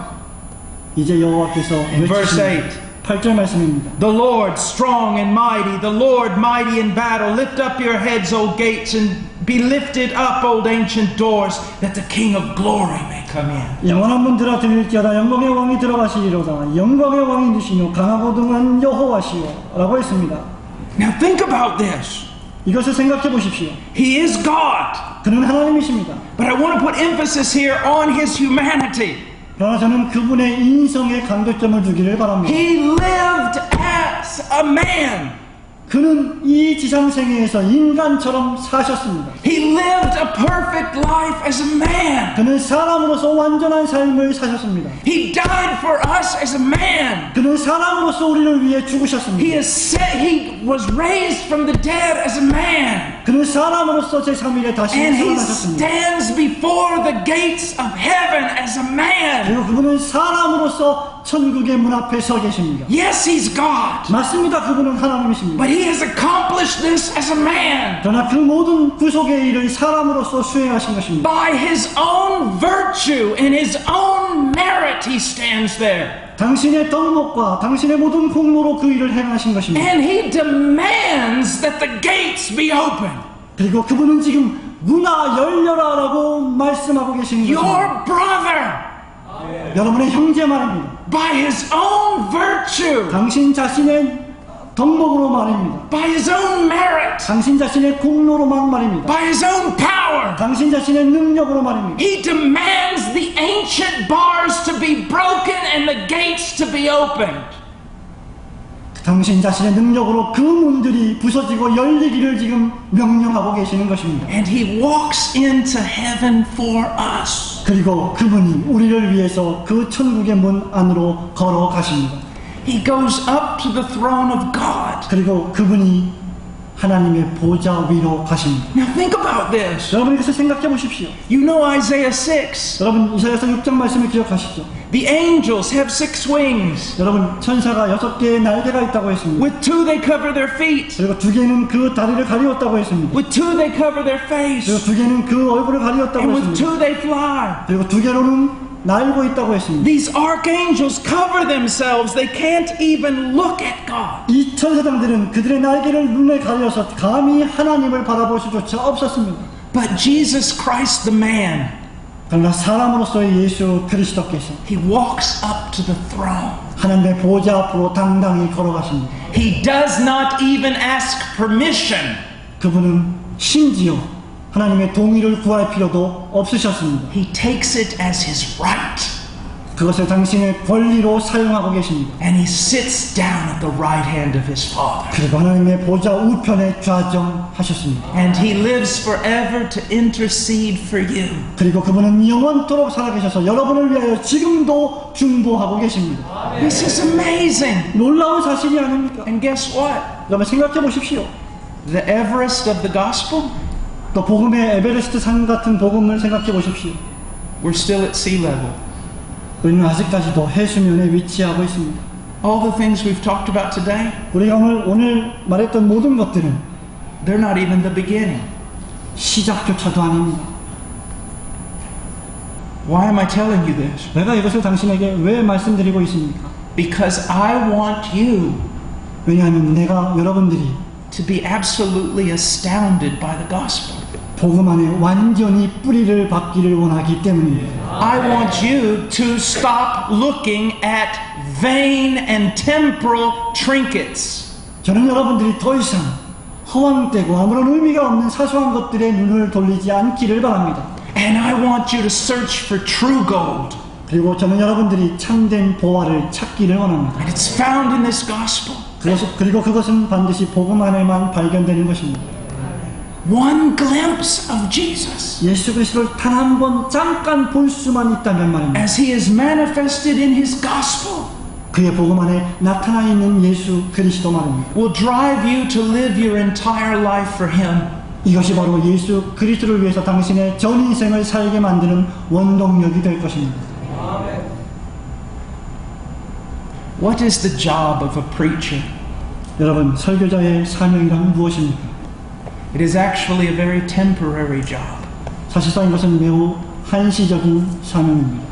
이제 여호와께서 in verse 외치십니다. 8. 8절 말씀입니다. The Lord strong and mighty, the Lord mighty in battle. Lift up your heads, O gates, and be lifted up, O ancient doors, that the King of glory may come in. 영원한 문들아 들릴지어다. 영광의 왕이 들어가시리로다. 영광의 왕이 되시며 강하고 등한 여호와시오 라고 했습니다. Now think about this. 이것을 생각해 보십시오. He is God. 그는 하나님이십니다. But I want to put emphasis here on his humanity. 그러나 저는 그분의 인성에 강조점을 두기를 바랍니다. He lived as a man. 그는 이 지상생애에서 인간처럼 사셨습니다. He lived a perfect life as a man. 그는 사람으로서 완전한 삶을 사셨습니다. He died for us as a man. 그는 사람으로서 우리를 위해 죽으셨습니다. He was raised from the dead as a man. 그는 사람으로서 제3일에 다시 And he 살아나셨습니다. stands before the gates of heaven as a man. 그리고 그분은 사람으로서 천국의 문 앞에 서 계십니다. Yes, he's God. 맞습니다. 그분은 하나님이십니다. But he has accomplished this as a man. 그러나 그 모든 구속의 일을 사람으로서 수행하신 것입니다. By his own virtue and his own merit, he stands there. 당신의 덕목과 당신의 모든 공로로 그 일을 행하신 것입니다. And he demands that the gates be open. 그리고 그분은 지금 문아 열려라라고 말씀하고 계시는 것입니다. Your brother, 여러분의 형제 말입니다. by his own virtue, 당신 자신의 덕목으로 말입니다. by his own merit, 당신 자신의 공로로만 말입니다. by his own power, 당신 자신의 능력으로 말입니다. he demands the ancient bars to be broken and the gates to be opened. 당신 자신의 능력으로 그 문들이 부서지고 열리기를 지금 명령하고 계시는 것입니다. And he walks into heaven for us. 그리고 그분이 우리를 위해서 그 천국의 문 안으로 걸어가십니다. He goes up to the throne of God. 그리고 그분이 하나님의 보좌 위로 가십니다. Now think about this. 여러분 이것을 생각해 보십시오. You know Isaiah 6. 여러분 이사야서 6장 말씀을 기억하시죠? The angels have 6 wings. 여러분 천사가 6개의 날개가 있다고 했습니다. With 2 they cover their feet. 그리고 2개는 그 다리를 가리웠다고 했습니다. With 2 they cover their 그리고 face. 2개는 그 얼굴을 가리웠다고 And with 했습니다. 2 they fly. 그리고 2개로는 날고 있다고 했습니다. These archangels cover themselves. They can't even look at God. 이 천사장들은 그들의 날개를 눈에 가려서 감히 하나님을 바라볼 수조차 없었습니다. But Jesus Christ the man, 그러나 사람으로서의 예수 그리스도께서 he walks up to the throne. 하나님의 보좌 앞으로 당당히 걸어가십니다. He does not even ask permission. 그분은 심지어 하나님의 동의를 구할 필요도 없으셨습니다. He takes it as his right. 그것을 당신의 권리로 사용하고 계십니다. And he sits down at the right hand of his Father. 그리고 하나님의 보좌 우편에 좌정하셨습니다. And he lives forever to intercede for you. 그리고 그분은 영원토록 살아계셔서 여러분을 위하여 지금도 중보하고 계십니다. This is amazing. 놀라운 사실이 아닙니까? And guess what? 여러분 생각해 보십시오. The Everest of the gospel, 또 복음의 에베레스트 산 같은 복음을 생각해 보십시오. we're still at sea level. 우리는 아직까지도 해수면에 위치하고 있습니다. All the things we've talked about today, 우리가 오늘 말했던 모든 것들은 they're not even the beginning. 시작조차도 아닙니다. Why am I telling you this? 내가 이것을 당신에게 왜 말씀드리고 있습니까? Because I want you 왜냐하면 내가 여러분들이 to be absolutely astounded by the gospel. 복음 안에 완전히 뿌리를 받기를 원하기 때문입니다. I want you to stop looking at vain and temporal trinkets. 저는 여러분들이 더 이상 허황되고 아무런 의미가 없는 사소한 것들에 눈을 돌리지 않기를 바랍니다. And I want you to search for true gold. 그리고 저는 여러분들이 참된 보화를 찾기를 원합니다. And it's found in this gospel. 그리고 그것은 반드시 복음 안에만 발견되는 것입니다. One glimpse of Jesus 예수 그리스도를 단 한 번 잠깐 볼 수만 있다면 말입니다. as he is manifested in his gospel 그의 복음 안에 나타나 있는 예수 그리스도 말입니다. will drive you to live your entire life for him. 이것이 바로 예수 그리스도를 위해서 당신의 전 인생을 살게 만드는 원동력이 될 것입니다. What is the job of a preacher? 여러분, 설교자의 사명이란 무엇입니까? It is actually a very temporary job. 사실상 이것은 매우 한시적인 사명입니다.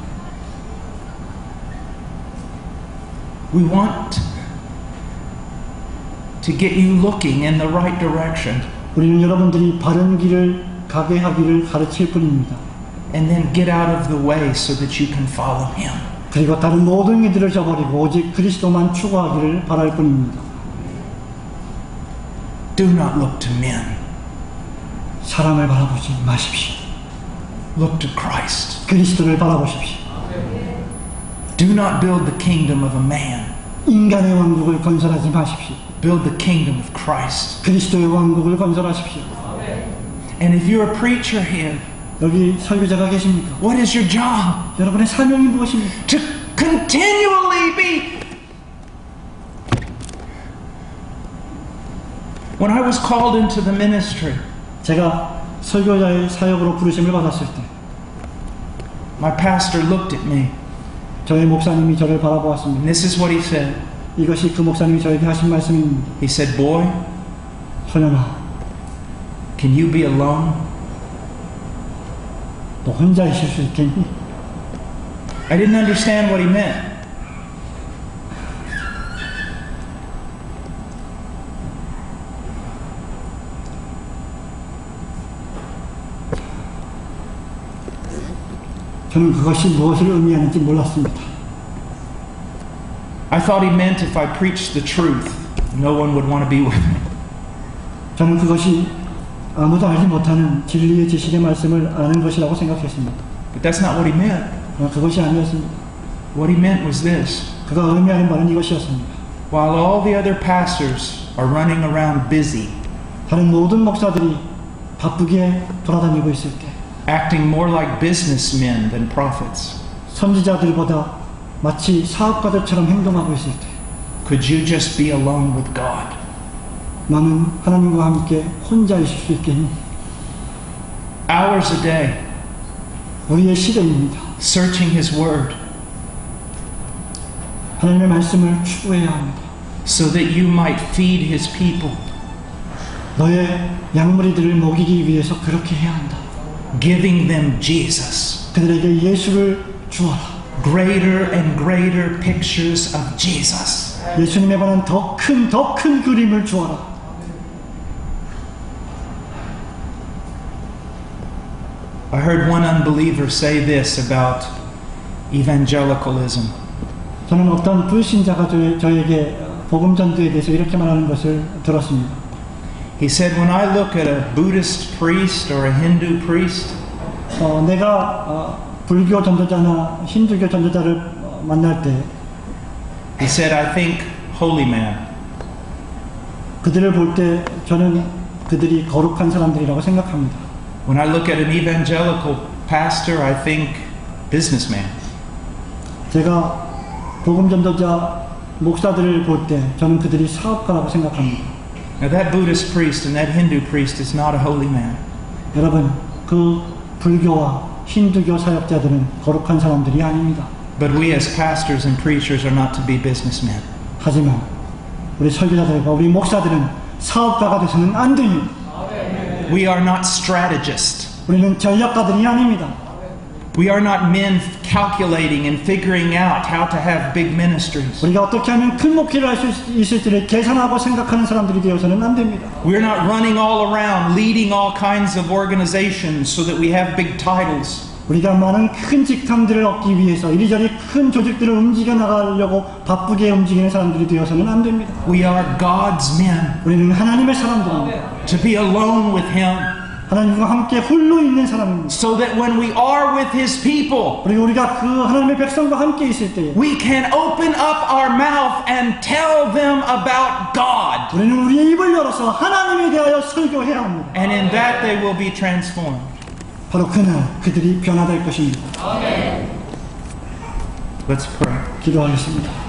We want to get you looking in the right direction 우리는 여러분들이 바른 길을 가게 하기를 가르칠 뿐입니다. and then get out of the way so that you can follow him. 그리고 다른 모든 이들을 저버리고 오직 그리스도만 추구하기를 바랄 뿐입니다. Do not look to men. 사람을 바라보지 마십시오. Look to Christ. 그리스도를 바라보십시오. Do not build the kingdom of a man. 인간의 왕국을 건설하지 마십시오. Build the kingdom of Christ. 그리스도의 왕국을 건설하십시오. And if you're a preacher here, 여기 설교자가 계십니까? what is your job? 여러분의 사명이 무엇입니까? To continually be. When I was called into the ministry, 제가 설교자의 사역으로 부르심을 받았을 때 my pastor looked at me, 저의 목사님이 저를 바라보았습니다. and this is what he said. 이것이 그 목사님이 저에게 하신 말씀입니다. He said, "Boy, 소년아, can you be alone?" 너 혼자 있을 수 있겠니? I didn't understand what he meant. 저는 그것이 무엇을 의미하는지 몰랐습니다. I thought he meant if I preached the truth, no one would want to be with me. 저는 그것이 아무도 알지 못하는 진리의 지식의 말씀을 아는 것이라고 생각했습니다. But that's not what he meant. 그러나 그것이 아니었습니다. What he meant was this. 그가 의미하는 바는 이것이었습니다. While all the other pastors are running around busy, 다른 모든 목사들이 바쁘게 돌아다니고 있을 때 acting more like businessmen than prophets, 선지자들보다 마치 사업가들처럼 행동하고 있을 때 could you just be alone with God? 마음은 하나님과 함께 혼자 있을 수 있게 합니다. Hours a day, 우리의 시대입니다. searching His Word, 하나님의 말씀을 추구해야 합니다. so that you might feed His people, 너의 양무리들을 먹이기 위해서 그렇게 해야 한다. giving them Jesus. 그들에게 예수를 주어라. Greater and greater pictures of Jesus. 예수님에 관한 더 큰 그림을 주어라. I heard one unbeliever say this about evangelicalism. 저는 어떤 불신자가 저에게 복음 전도에 대해서 이렇게 말하는 것을 들었습니다. He said, when I look at a Buddhist priest or a Hindu priest, 내가 불교 전도자나 힌두교 전도자를 만날 때 he said, I think holy man. 그들을 볼 때 저는 그들이 거룩한 사람들이라고 생각합니다. When I look at an evangelical pastor, I think businessman. 제가 복음 전도자 목사들을 볼 때 저는 그들이 사업가라고 생각합니다. Now that Buddhist priest and that Hindu priest is not a holy man. 여러분, 그 불교와 힌두교 사역자들은 거룩한 사람들이 아닙니다. But we as pastors and preachers are not to be businessmen. 하지만 우리 설교자들과 우리 목사들은 사업가가 돼서는 안 됩니다. We are not strategists. 우리는 전략가들이 아닙니다. We are not men calculating and figuring out how to have big ministries. 우리가 어떻게 하면 큰 목회를 할 수 있을지를 계산하고 생각하는 사람들이 되어서는 안 됩니다. We're not running all around leading all kinds of organizations so that we have big titles. 우리가 많은 큰 직함들을 얻기 위해서 이리저리 큰 조직들을 움직여 나가려고 바쁘게 움직이는 사람들이 되어서는 안 됩니다. We are God's men 우리는 하나님의 사람들입니다. to be alone with Him 하나님과 함께 홀로 있는 사람입니다. so that when we are with His people, 그리고 우리가 그 하나님의 백성과 함께 있을 때 we can open up our mouth and tell them about God. 우리는 우리의 입을 열어서 하나님에 대하여 설교해야 합니다. And in that they will be transformed. 바로 그날 그들이 변화될 것입니다. Let's pray. 기도하겠습니다.